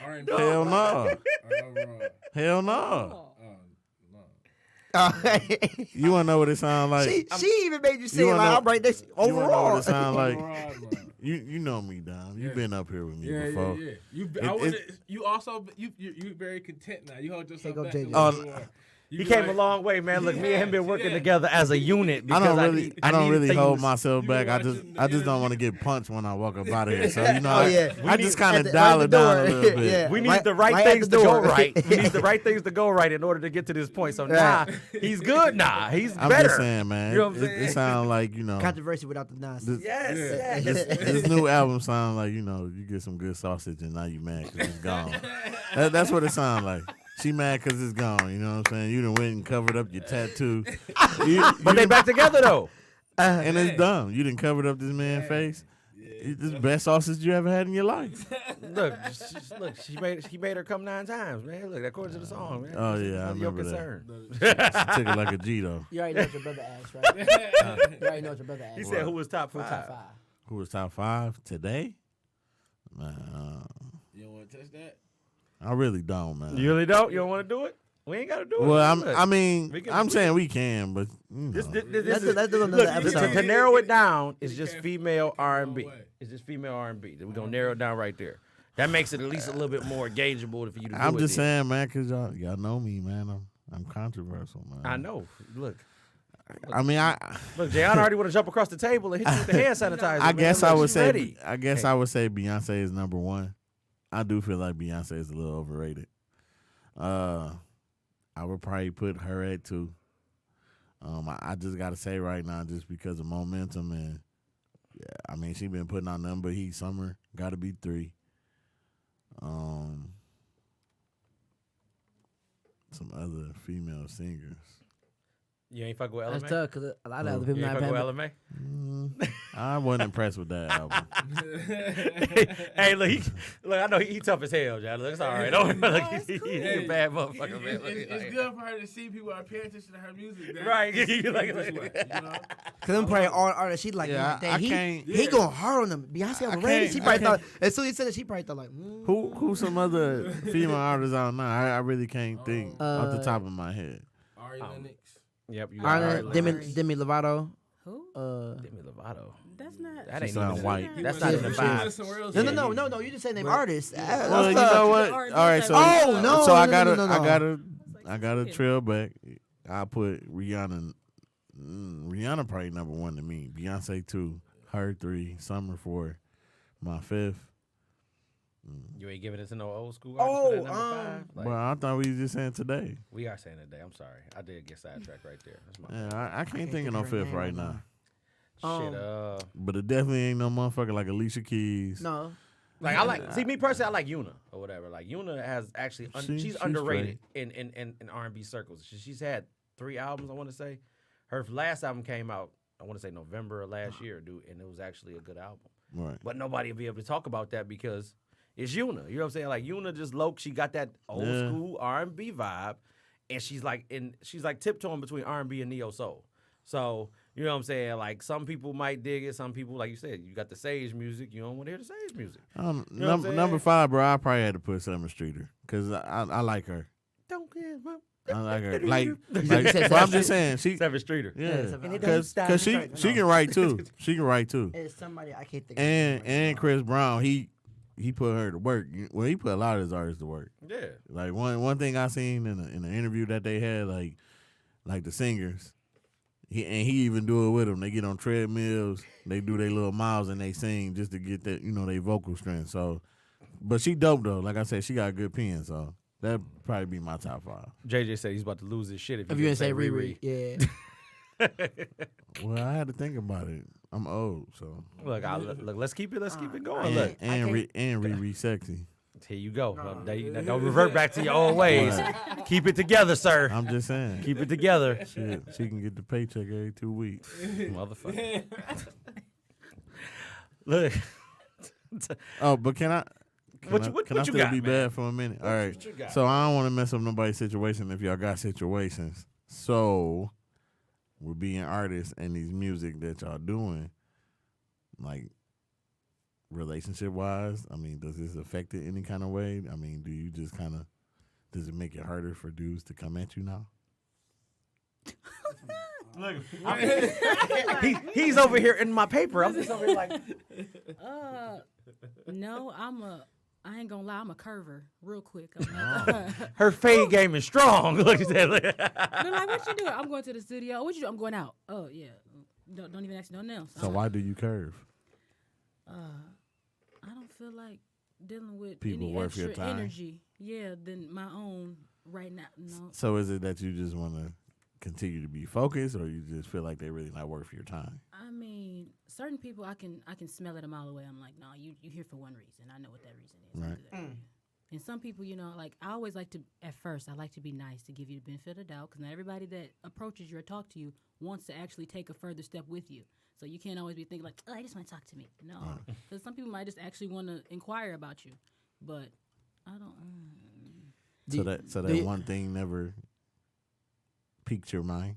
R&B. Hell no. Overall, Hell no. no. You want to know what it sounds like? she even made you say You like wanna know- I'm right next to You wanna know what overall. it sound like? Right, bro. You know me, Dom. You've Yeah. been up here with me Yeah, before. yeah, yeah. It- You also you very content now. You hold yourself go, back. JJ. A little Oh, more. He You be came like- a long way, man. Look, me and him been working Yeah. together as a unit. I Because don't really needed hold things- myself You back. been I just watching I the just don't interview? want to get punched when I walk up out of here. So you know, Oh, yeah. I just kind At of the- dial right it the down a door. little bit. Yeah. We need Right- the right, right at things the to go door. right. We need the right things to go right in order to get to this point. So nah, he's good. Nah, he's I'm better. just saying, man. You know what I'm it saying? sounds like, you know, Controversy without the nonsense. Yes, Yeah. yes. this new album sounds like, you know, you get some good sausage and now you mad because it's gone. That's what it sounds like. She mad because it's gone. You know what I'm saying? You done went and covered up your tattoo. But they back together though. and it's dumb. You done covered up this man's face. It's the best sausage you ever had in your life. Look, she made her come 9 times, man. Look, according to the song, man. Oh, yeah, I None of your remember that. concern. She took it like a G, though. You already know what your brother asked, right? You already know what your brother asked. He said, "Who was top Who 5?" top 5? Who was top 5 today? Man, You don't want to touch that? I really don't, man. You really don't? You don't want to do it? We ain't got to do it. Well, Look, I'm we saying we can, but you This, know. this, this Let's is, do another look, episode. to narrow it down, it's just can't female take it the R wrong and B. way. It's just female R and B. We're gonna narrow it down right there. That makes it at least a little bit more engageable for you to do I'm it just then. saying, man, because y'all know me, man. I'm controversial, man. I know. Look, I mean, Jayon already want to jump across the table and hit you with the hand sanitizer. I man. guess Look, I would she's say ready. I would say Beyonce is number 1. I do feel like Beyonce is a little overrated. I would probably put her at 2. I just gotta say right now, just because of momentum and yeah, I mean she been putting out nothing but heat. Summer gotta be 3. Some other female singers. You ain't fuck with That's LMA? tough because a lot of other You people ain't not fuck with paying. LMA? I wasn't impressed with that album. Hey, look, I know he tough as hell, John. Look, it's all right. Don't look, he a bad motherfucker, man. It's good for her to see people are paying attention to her music. That, Right. this Like- way, you know? Because I'm probably all artists. She like, Yeah, damn, I he can't- going hard on them. Beyonce overrated. can't- She I probably can't- thought as soon as he said it, she probably thought like, Who some other female artists out now? I really can't think off the top of my head. Ari Lennox. Yep, you got Arnold, Demi Lovato. Who? Demi Lovato. That's not. That She ain't sound even white. That's not in the She went vibe. somewhere else. No. You just say name artists. Well, you know what? All right, so Oh, no, so I no, gotta no, no, no. I gotta trail back. I put Rihanna. Rihanna probably number 1 to me. Beyonce 2, her 3, Summer 4, my 5th. You ain't giving it to no old school Oh, artist for that number 5? Like, Well, I thought we was just saying today. we are saying today. I'm sorry. I did get sidetracked right there. That's my Yeah, I can't think of no her 5th name right right now. shit. But it definitely ain't no motherfucker like Alicia Keys. No. Like I like see me personally, I like Yuna or whatever. Like Yuna has actually she's underrated in R&B circles. She's had 3 albums, I want to say. Her last album came out, I want to say November of last year, dude, and it was actually a good album. Right. But nobody will be able to talk about that because it's Yuna. You know what I'm saying? Like Yuna just she got that old Yeah. school R&B vibe, and she's like tiptoeing between R&B and neo soul. So you know what I'm saying? Like some people might dig it, some people, like you said, you got the Sage music. You don't want to hear the Sage music. know what I'm saying? Number 5, bro. I probably had to put Summer Streeter because I like her. Don't care. I like her. Like, said but I'm just saying she. Seven Streeter. Yeah, Seven- because she No. can write too. She can write too. It's somebody I can't think And Chris Brown, he put her to work. Well, he put a lot of his artists to work. Yeah. Like one thing I seen in the interview that they had, like the singers, he even do it with them. They get on treadmills, they do their little miles and they sing just to get that their vocal strength. So, but she dope though. Like I said, she got a good pen. So that'd probably be my top 5. JJ said he's about to lose his shit if If you didn't say Riri. Yeah. Well, I had to think about it. I'm old, so Look, let's keep it going. and Look, Riri sexy. here you go. Don't revert back to your old ways. Keep it together, sir. I'm just saying. Keep it together. Shit, she can get the paycheck every 2 weeks. Motherfucker. Look. Oh, but can I What you still got, be man? bad for a minute? All right. what you got? So I don't want to mess up nobody's situation if y'all got situations. So we're being artists and these music that y'all doing, like relationship wise, I mean, does this affect it any kind of way? I mean, do you just does it make it harder for dudes to come at you now? He's over here in my paper. I'm just over here like, No, I ain't gonna lie, I'm a curver real quick. I'm her fade game is strong. Look at that. they're like, what you doing? I'm going to the studio. What you do? I'm going out. Oh yeah. Don't even ask no one else. So why do you curve? I don't feel like dealing with People any worth your extra time? energy. Yeah, than my own right now. No. So is it that you just want to continue to be focused, or you just feel like they're really not worth your time? I mean, certain people I can smell it a mile away. I'm like, no, you here for one reason. I know what that reason is. Right. I'll do that for you. And some people, like I always like to, at first, I like to be nice to give you the benefit of the doubt, because not everybody that approaches you or talk to you wants to actually take a further step with you. So you can't always be thinking like, oh, I just want to talk to me. No, because some people might just actually want to inquire about you, but I don't. So that one thing never piqued your mind.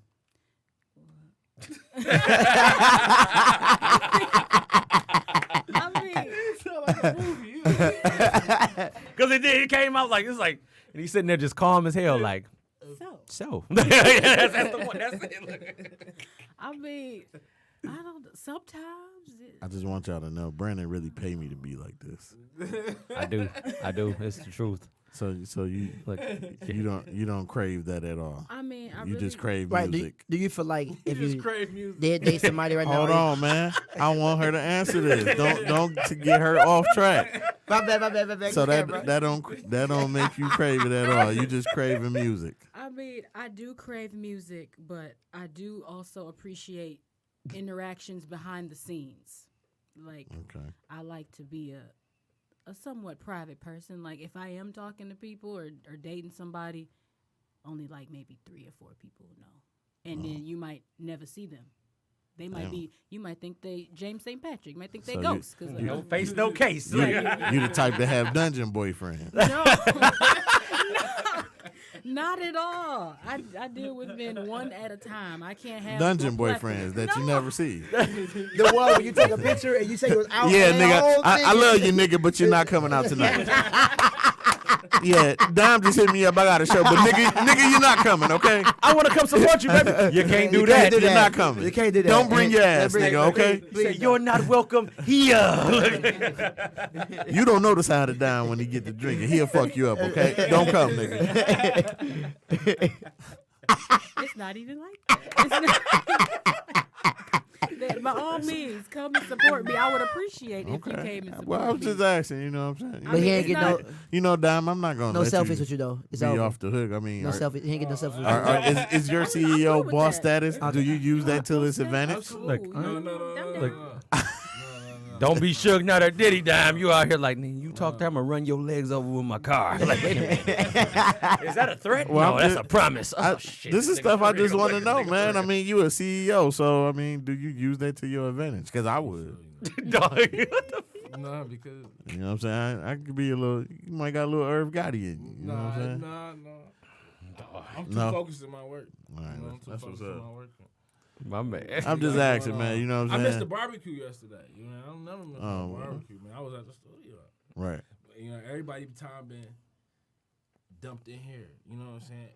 I mean, Because it came out like, it's like, and he's sitting there just calm as hell, like, so that's the one. That's it. I mean, I don't. Sometimes I just want y'all to know, Brandon really paid me to be like this. I do. It's the truth. So you Look, you don't crave that at all. I mean, I You really, just crave Right? music. Do you feel like if Just you crave music. date somebody right now? Hold on, man. I want her to answer this. Don't to get her off track. My bad. So Go ahead, bro. that don't make you crave it at all. You just craving music. I mean, I do crave music, but I do also appreciate interactions behind the scenes. Like, Okay. I like to be a somewhat private person. Like, if I am talking to people or dating somebody, only like maybe 3 or 4 people know. And then you might never see them. They might Damn. be, you might think they James St. Patrick, you might think they So you- ghosts. Cause like, no face, no case. You the type to have dungeon boyfriend. no, not at all. I deal with men one at a time. I can't have Dungeon one plethora. boyfriends that you No. never see. The one where you take a picture and you say it was out. Yeah, and the nigga. whole I thing love is- you, nigga, but you're not coming out tonight. Yeah, Dime just hit me up. I got a show, but nigga, you're not coming, okay? I want to come support you, baby. You can't do that. You're not coming. You can't do that. Don't bring your ass, Bring- nigga, okay? You say, you're not welcome here. You don't know the side of Dime when he get to drinking. He'll fuck you up, okay? Don't come, nigga. It's not even like that. By all means, come and support me. I would appreciate it if you came and supported Well, I was me. just asking, you know what I'm saying? But he ain't it's get no not- You know, Dime, I'm not going to no let selfies you with you though. It's be over. off the hook. I mean, No selfies. He ain't get no selfies. With you. is your CEO with boss that. status? Do you use that to its advantage? Absolutely. Ooh, No. Look. Don't be Suge Knight or Diddy Dime. You out here like, nigga, you talk to him, I'm gonna run your legs over with my car. Like, wait a minute. Is that a threat? Well, no, I'm that's just- a promise. Oh, shit. This is Nigga, stuff I just nigga, want to nigga, know, nigga, man. I nigga. mean, you a CEO, so I mean, do you use that to your advantage? Because I would. Dog, what the Nah, because You know what I'm saying? I could be a little. You might got a little Irv Gotti in you. You know what I'm saying? nah. I'm too No. focused in my work. All right, You know, I'm too that's focused what's in up. my work. My man. I'm just asking, man. You know what I I'm missed the saying? barbecue yesterday. You know, I don't never miss Oh, the well. barbecue, man. I was at the studio. Right. You know, everybody time been dumped in here. You know what I'm saying?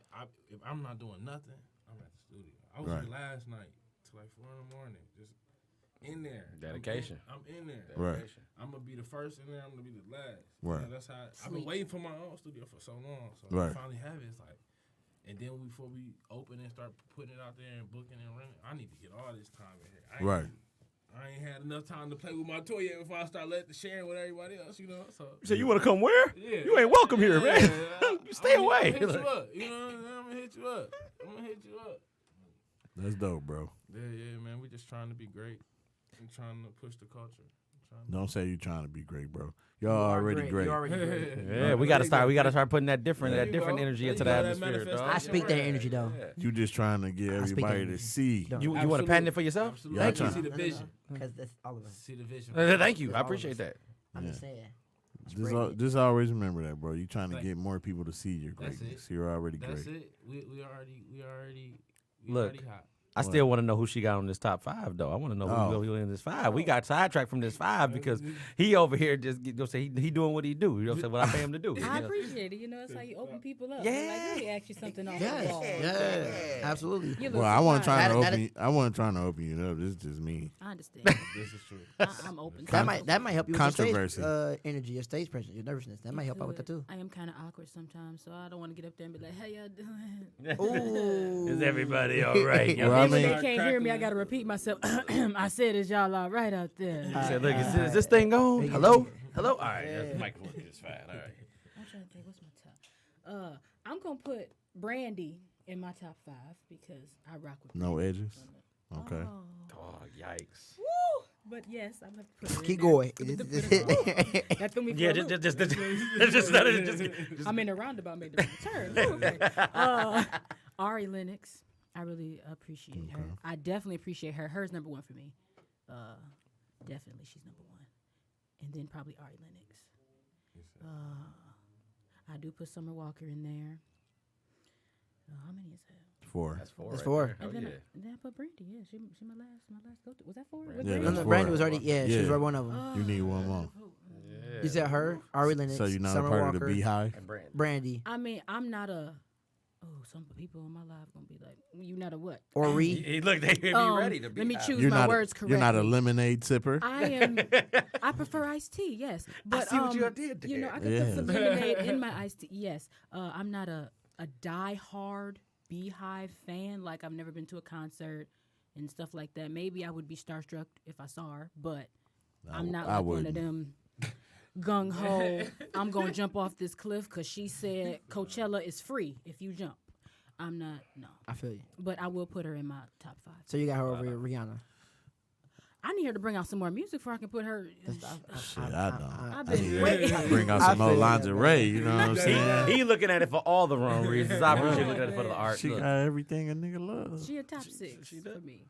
If I'm not doing nothing, I'm at the studio. I was Right. here last night till like 4 in the morning, just in there. Dedication. I'm in there. Right. I'm gonna be the first in there. I'm gonna be the last. Right. You know, that's how I've been waiting for my own studio for so long. So Right. I finally have it. It's like, and then before we open and start putting it out there and booking and renting, I need to get all this time in here. Right. I ain't had enough time to play with my toy yet before I start sharing with everybody else. You know, so. You say you want to come where? Yeah. You ain't welcome here, man. Yeah, You stay I'm away. gonna hit you up. You know, I'm gonna hit you up. I'm gonna hit you up. That's dope, bro. Yeah, man. We just trying to be great and trying to push the culture. Don't say you trying to be great, bro. Y'all already great. You're already great. Yeah, we gotta start. We gotta start putting that different There you go. energy There into you the go, that atmosphere, dog. I speak that energy though. You just trying to get I speak everybody to English. see. Don't- You want to patent it for yourself? Absolutely. Yeah, I can I'm see the No, vision. Because that's all of us. See the vision. Thank you. I appreciate that. I'm Yeah. just saying. Just always remember that, bro. You trying to Thank get more people to see your That's greatness. it. You're already That's great. it. We already Look. hot. I still want to know who she got on this top 5 though. I want to know who in this 5. We got sidetracked from this 5 because he over here just say he doing what he do. You know what I'm saying? What I pay him to do. I appreciate it. You know, it's how you open people up. Yeah. Like, let me ask you something off the Yes, wall. yes, absolutely. You look Well, I wasn't surprised. trying to That- open. I wasn't trying to open you up. This is just me. I understand. This is true. I'm open. to That might help you with your Controversy. stage energy, your stage presence, your nervousness. That might help out with that too. I am kind of awkward sometimes, so I don't want to get up there and be like, "How y'all doing?" Ooh, Is everybody all right? Well, I Then when mean- they can't hear me, I gotta repeat myself. I said, "Is y'all all right out there?" He said, "Look, is this thing on? Hello, hello. All right, that's the microphone is fine. All right." I'm trying to think. What's my top? I'm gonna put Brandy in my top 5 because I rock with. No Brandy. edges. Okay. Oh, yikes. Woo! But yes, I'm gonna put her in keep there. going. That threw me for Yeah, a loop. just I'm in a roundabout, made the turn. Okay. Ari Lennox, I really appreciate her. I definitely appreciate her. Hers number 1 for me. Definitely, she's number 1, and then probably Ari Lennox. I do put Summer Walker in there. How many is that? 4. That's 4. That's right 4. there. And Oh, then, yeah. and then I put Brandy. Yeah, she my last go to. Was that 4? Was Yeah, Brandy? that's No, four. Brandy was already. Yeah, she was Yeah. right one of them. You need one more. You said her, Ari Lennox, So you're not Summer a part Walker, of the Beehive? And Brandon. Brandy, I mean, I'm not a. Oh, some people in my life gonna be like, "You not a what?" or He, Reed. he look, they be ready to be. Let me out. choose You're my not. words correctly. You're not a lemonade sipper. I am. I prefer iced tea. Yes, but see what you did You know, there. I could put some lemonade in my iced tea. Yes, I'm not a die-hard Beehive fan. Like, I've never been to a concert and stuff like that. Maybe I would be starstruck if I saw her, but I'm not I like one of wouldn't. them gung ho. I'm gonna jump off this cliff because she said Coachella is free if you jump. I'm not. No, I feel you. but I will put her in my top 5. So you got her over Rihanna. I need her to bring out some more music before I can put her. Shit, I don't. I've I been need her waiting. to bring out I some more feel that, lingerie. You know what I'm saying? He looking at it for all the wrong reasons. I appreciate looking at it for the art. She Look. got everything a nigga loves. She a top 6 for me.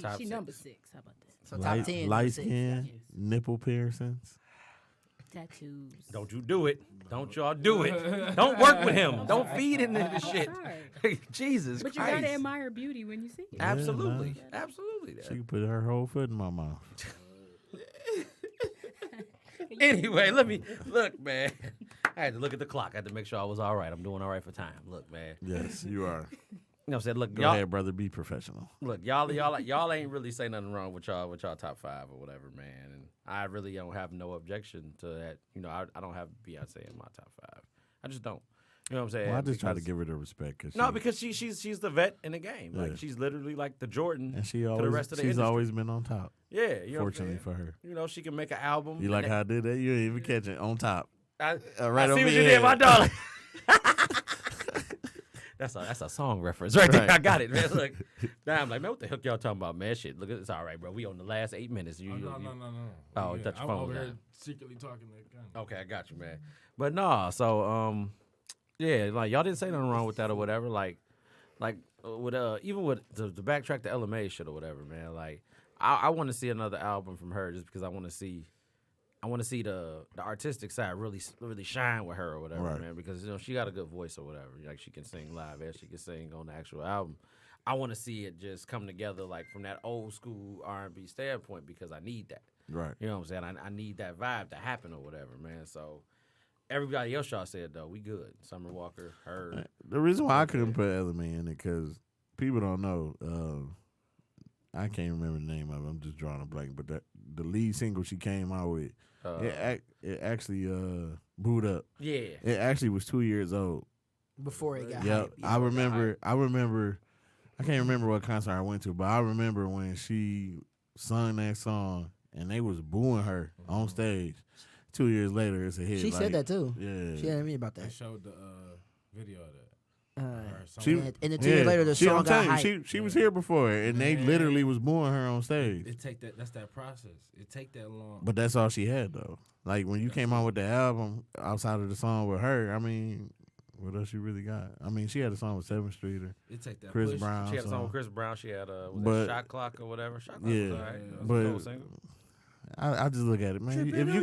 Top She 6. number 6. How about that? So top 10. Light six. skin, nipple piercings. Tattoos. Don't you do it. Don't y'all do it. Don't work with him. Don't feed him this shit. Sorry. Jesus But you Christ. gotta admire beauty when you see it. Absolutely. Absolutely. She can put her whole foot in my mouth. Anyway, let me look, man. I had to look at the clock. I had to make sure I was all right. I'm doing all right for time. Look, man. Yes, you are. You know what I'm saying? Look, Go y'all, ahead, brother. Be professional. look, y'all ain't really say nothing wrong with y'all top 5 or whatever, man. And I really don't have no objection to that. You know, I don't have Beyonce in my top 5. I just don't. You know what I'm saying? Well, I just try to Because- give her the respect. No, because she's the vet in the game. Yeah. Like she's literally like the Jordan and she to always the rest of the she's industry. always been on top. Yeah, you know Fortunately what I'm for saying? her. You know, she can make an album. You like how I did that? You didn't even catch it on top. I right I see over what you your did, my head. darling. That's a song reference right there. Right. I got it, man. Look, now I'm like, man, what the heck y'all talking about, man? Shit, look, it's all right, bro. We on the last 8 minutes. You, No. Oh, you touch your I'm phone over now. here secretly talking that kind. Okay, I got you, man. But nah, so yeah, like y'all didn't say nothing wrong with that or whatever. Like with even with the backtrack to LMA shit or whatever, man. Like I want to see another album from her just because I want to see the artistic side really shine with her or whatever, Right. man. Because you know she got a good voice or whatever. Like she can sing live and she can sing on the actual album. I want to see it just come together like from that old school R&B standpoint because I need that. Right. You know what I'm saying? I need that vibe to happen or whatever, man. So everybody else y'all said though, we good. Summer Walker, her. The reason why I couldn't put Ellie in it because people don't know. I can't remember the name of it. I'm just drawing a blank. But the lead single she came out with, it actually booed up. Yeah. It actually was 2 years old. Before it got Yep. hype. I remember. I can't remember what concert I went to, but I remember when she sung that song and they was booing her on stage. 2 years later, it's a hit. She said that too. Yeah. She had me about They that. showed the video of that. Or She- something. And then 2 years later, the I'm song got telling hype. you, she was here before, and they Man. literally was booing her on stage. It take that. That's that process. It take that long. But that's all she had though. Like when you came out with the album, outside of the song with her, I mean, what else you really got? I mean, she had a song with 7th Streeter, It take that Chris push. Brown. She had a song song. with Chris Brown. She had was But- it Shot Clock or whatever. Shot Clock Yeah, was all right. That was a but cool single. I just look at it, man. If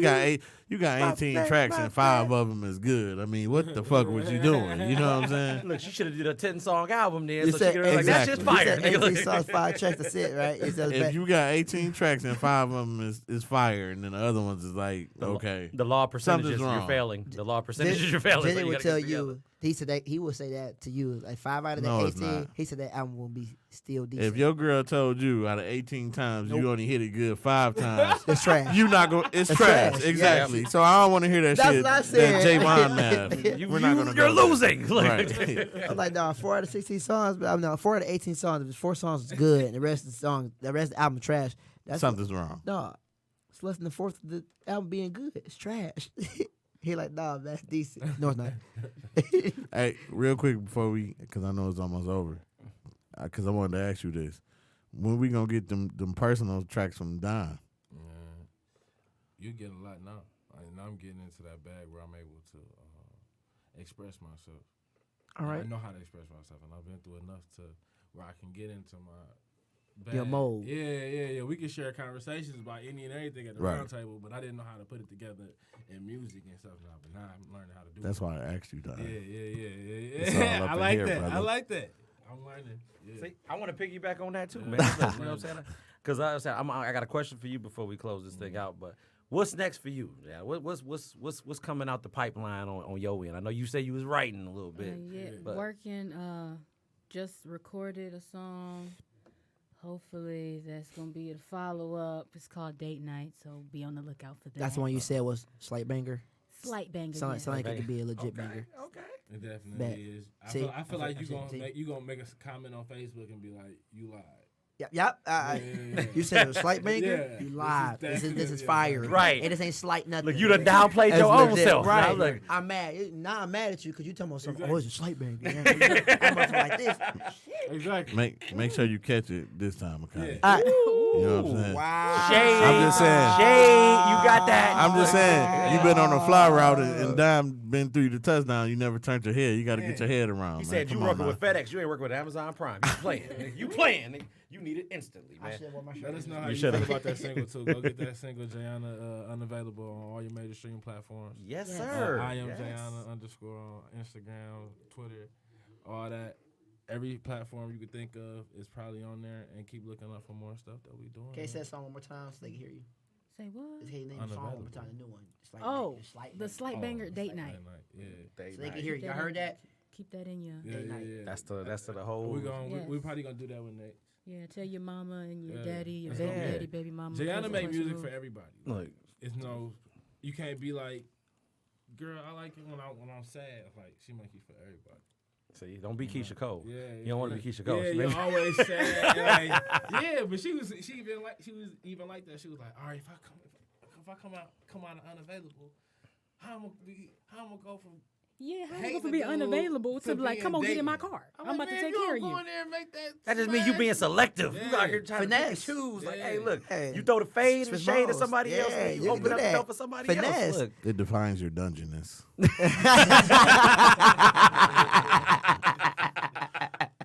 you got 18 tracks and 5 of them is good. I mean, what the fuck was you doing? You know what I'm saying? Look, she should have did a 10-song album then. You So said, she could have like, that's just fire. You said nigga. 18 songs, 5 tracks, that's it, right? It says If back- you got 18 tracks and 5 of them is fire, and then the other ones is like, okay. The law percentages Something's you're wrong. failing. The law percentages you're failing. Jenny so you would gotta tell get it together. you. He said that he would say that to you. Like 5 out of the No, it's 18, not. he said that album will be still decent. If your girl told you out of 18 times you only hit it good 5 times, it's trash. you not going. It's It's trash. trash. Exactly. So I don't want to hear that That's shit. what I That said. Javon math. We're not gonna. You're go there. losing. Like- Right. I'm like, no, 4 out of 16 songs, but I'm no 4 out of 18 songs. If it's 4 songs, it's good, and the rest of the album trash. That's Something's wrong. no. It's less than the fourth of the album being good. It's trash. He like, nah, man, that's decent. No, it's not. Hey, real quick before because I know it's almost over, because I wanted to ask you this: when we gonna get them personal tracks from Don? You get a lot now. And I'm getting into that bag where I'm able to express myself. All right. I know how to express myself, and I've been through enough to where I can get into my bag. Your mold. Yeah. We can share conversations about any and everything at the Right. round table, but I didn't know how to put it together in music and stuff now. But now I'm learning how to do That's it. why I asked you, Don. Yeah. It's all up I in like here, that. brother. I like that. I'm learning. Yeah. See, I want to piggyback on that too, man. Look, you know what I'm saying? Because I got a question for you before we close this thing out. But what's next for you? Yeah, what's coming out the pipeline on your end? I know you say you was writing a little bit. but Working. Just recorded a song. Hopefully that's gonna be a follow up. It's called Date Night, so be on the lookout for that. That's the one you said was Slight Banger. Slight banger. Sound yeah. like it could be a legit banger. Okay. It definitely Bet. is. I See, feel like you see. gonna make a comment on Facebook and be like, "You lied." Yep. Yeah. You said it was Slight Banger. Yeah. You lied. This is definitely fire. Right. And this ain't slight nothing. Look, you done downplayed It's your own legit. self. Right. Now look, I'm mad. Now I'm mad at you because you talking about something. Oh, it's a Slight Banger. I'm like this. Exactly. Make sure you catch it this time, okay? All right. You know what I'm saying? Wow. Shade. I'm just saying. Shade, you got that. I'm just saying, you've been on the fly route and Don been through the touchdown. You never turned your head. You got to get your head around. He man. said you Come on working now. with FedEx. You ain't working with Amazon Prime. You playing. nigga. You playing. nigga. You need it instantly, man. Let us know how You you feel should've. about that single too. Go get that single, Jayana, unavailable on all your major streaming platforms. Yes, Yes. sir. I am Yes. Jayana _ on Instagram, Twitter, all that. Every platform you could think of is probably on there, and keep looking up for more stuff that we doing. Can you say that song one more time so they can hear you? Say what? Just name the song one more time, the new one. Slight Oh, Banger, Slight the Banger. Slight Banger Date Night. Yeah. So they can hear you. Y'all heard that? Keep that in your. Yeah. That's to the whole. Yes. We probably gonna do that with Nate. Yeah, tell your mama and your Yeah. daddy, your That's baby all. daddy, baby mama. Jayana cousin, make cousin, music who. for everybody. Look, It's no, you can't be like, girl, I like it when I'm sad. Like she make it for everybody. see, don't be Keisha Cole. Yeah, You don't want to be Keisha Cole. Yeah, She you make- always sad. Like, yeah, but she was even like that. She was like, all right, if I come out unavailable, how I'm gonna go from Yeah, how Hate you the gonna be dude unavailable to to be like, being come on, get in my dating. car. I'm like, about to man, take you care don't of go you. in there and make that. That just mean you smash. being selective. You Yeah. out here trying to pick and Finesse. choose. Like, hey, Yeah. look, Hey. you throw the fade and Switch shade at modes. somebody else, Yeah, man. you You can open do up the that. door for somebody Finesse. else. Look, It defines your dungeonness.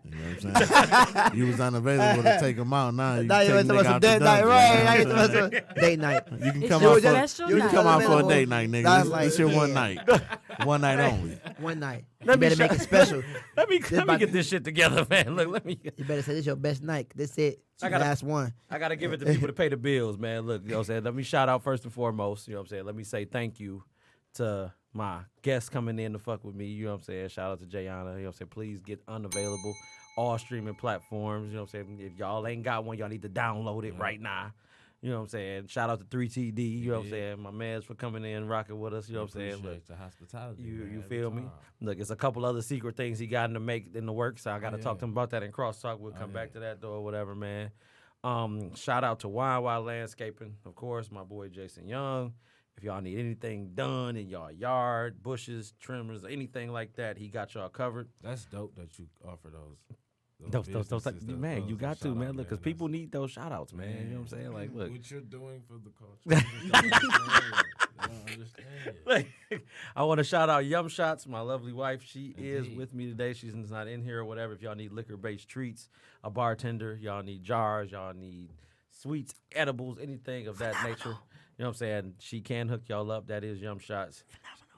You know what I'm saying? You was unavailable to take them out. Now you Now you take want to nigga some out the date night, dungeon, right? you know Now you what I'm want saying? some date night. You can It's come your out special for you can night. come out for a Unavailable. date night, nigga. That's This like, your one yeah. night, one night only. One night. You Let me better make show- it special. let me about- get this shit together, man. Look, let me. You better say this your best night. This it. It's I your gotta- last one. I gotta give it to people to pay the bills, man. Look, you know what I'm saying? Let me shout out first and foremost, you know what I'm saying? Let me say thank you to my guests coming in to fuck with me, you know what I'm saying? Shout out to Jayana, you know what I'm saying? Please get unavailable. All streaming platforms, you know what I'm saying? If y'all ain't got one, y'all need to download it right now. You know what I'm saying? Shout out to 3TD, you know what I'm saying? My mans for coming in, rocking with us, you know what I'm saying? Look, Appreciate the hospitality. you man, every feel me? time. Look, it's a couple other secret things he got in the works. So I got to talk to him about that in crosstalk. We'll come back to that though or whatever, man. Shout out to Wine Wild Landscaping, of course, my boy Jason Young. If y'all need anything done in y'all yard, bushes, trimmers, anything like that, he got y'all covered. That's dope that you offer those. Those businesses that- man, you those got to, shout man. out, Look, because man. people need those shout outs, man. You know what I'm saying? Like, look. What you're doing for the culture. I don't understand. Like, I want to shout out Yum Shots, my lovely wife. She is with me today. She's not in here or whatever. If y'all need liquor-based treats, a bartender, y'all need jars, y'all need sweets, edibles, anything of that nature. know what I'm saying? She can hook y'all up. That is Yum Shots.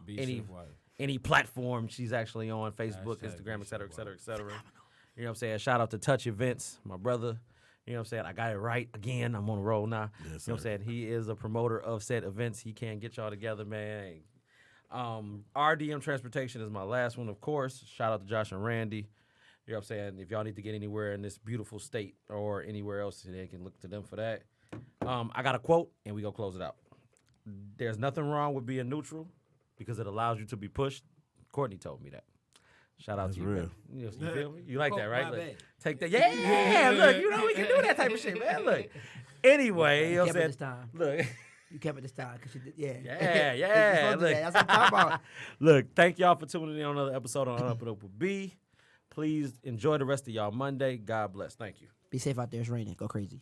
Be Any- Chef Wife. Any platform she's actually on, Facebook, Hashtag Instagram, et cetera, et Bishop cetera, et cetera. You know what I'm saying? Shout out to Touch Events, my brother. You know what I'm saying? I got it right again. I'm on a roll now. Yes, You know what sir. I'm saying? He is a promoter of said events. He can get y'all together, man. RDM Transportation is my last one, of course. Shout out to Josh and Randy. You know what I'm saying? If y'all need to get anywhere in this beautiful state or anywhere else, they can look to them for that. I got a quote, and we gonna close it out. There's nothing wrong with being neutral because it allows you to be pushed. Courtney told me that. Shout out That's to you, real. man. You feel me? You like that, Quote right? my Look, bad. take that. Yeah, look, you know we can do that type of shit, man. Look. Anyway, you know what I'm Kept it saying? this time. Look. You kept it this time because you did. Yeah. Yeah, You're yeah. supposed to do Look. that. That's what I'm talking about. Look, thank y'all for tuning in on another episode on Up and Up with B. Please enjoy the rest of y'all Monday. God bless. Thank you. Be safe out there. It's raining. Go crazy.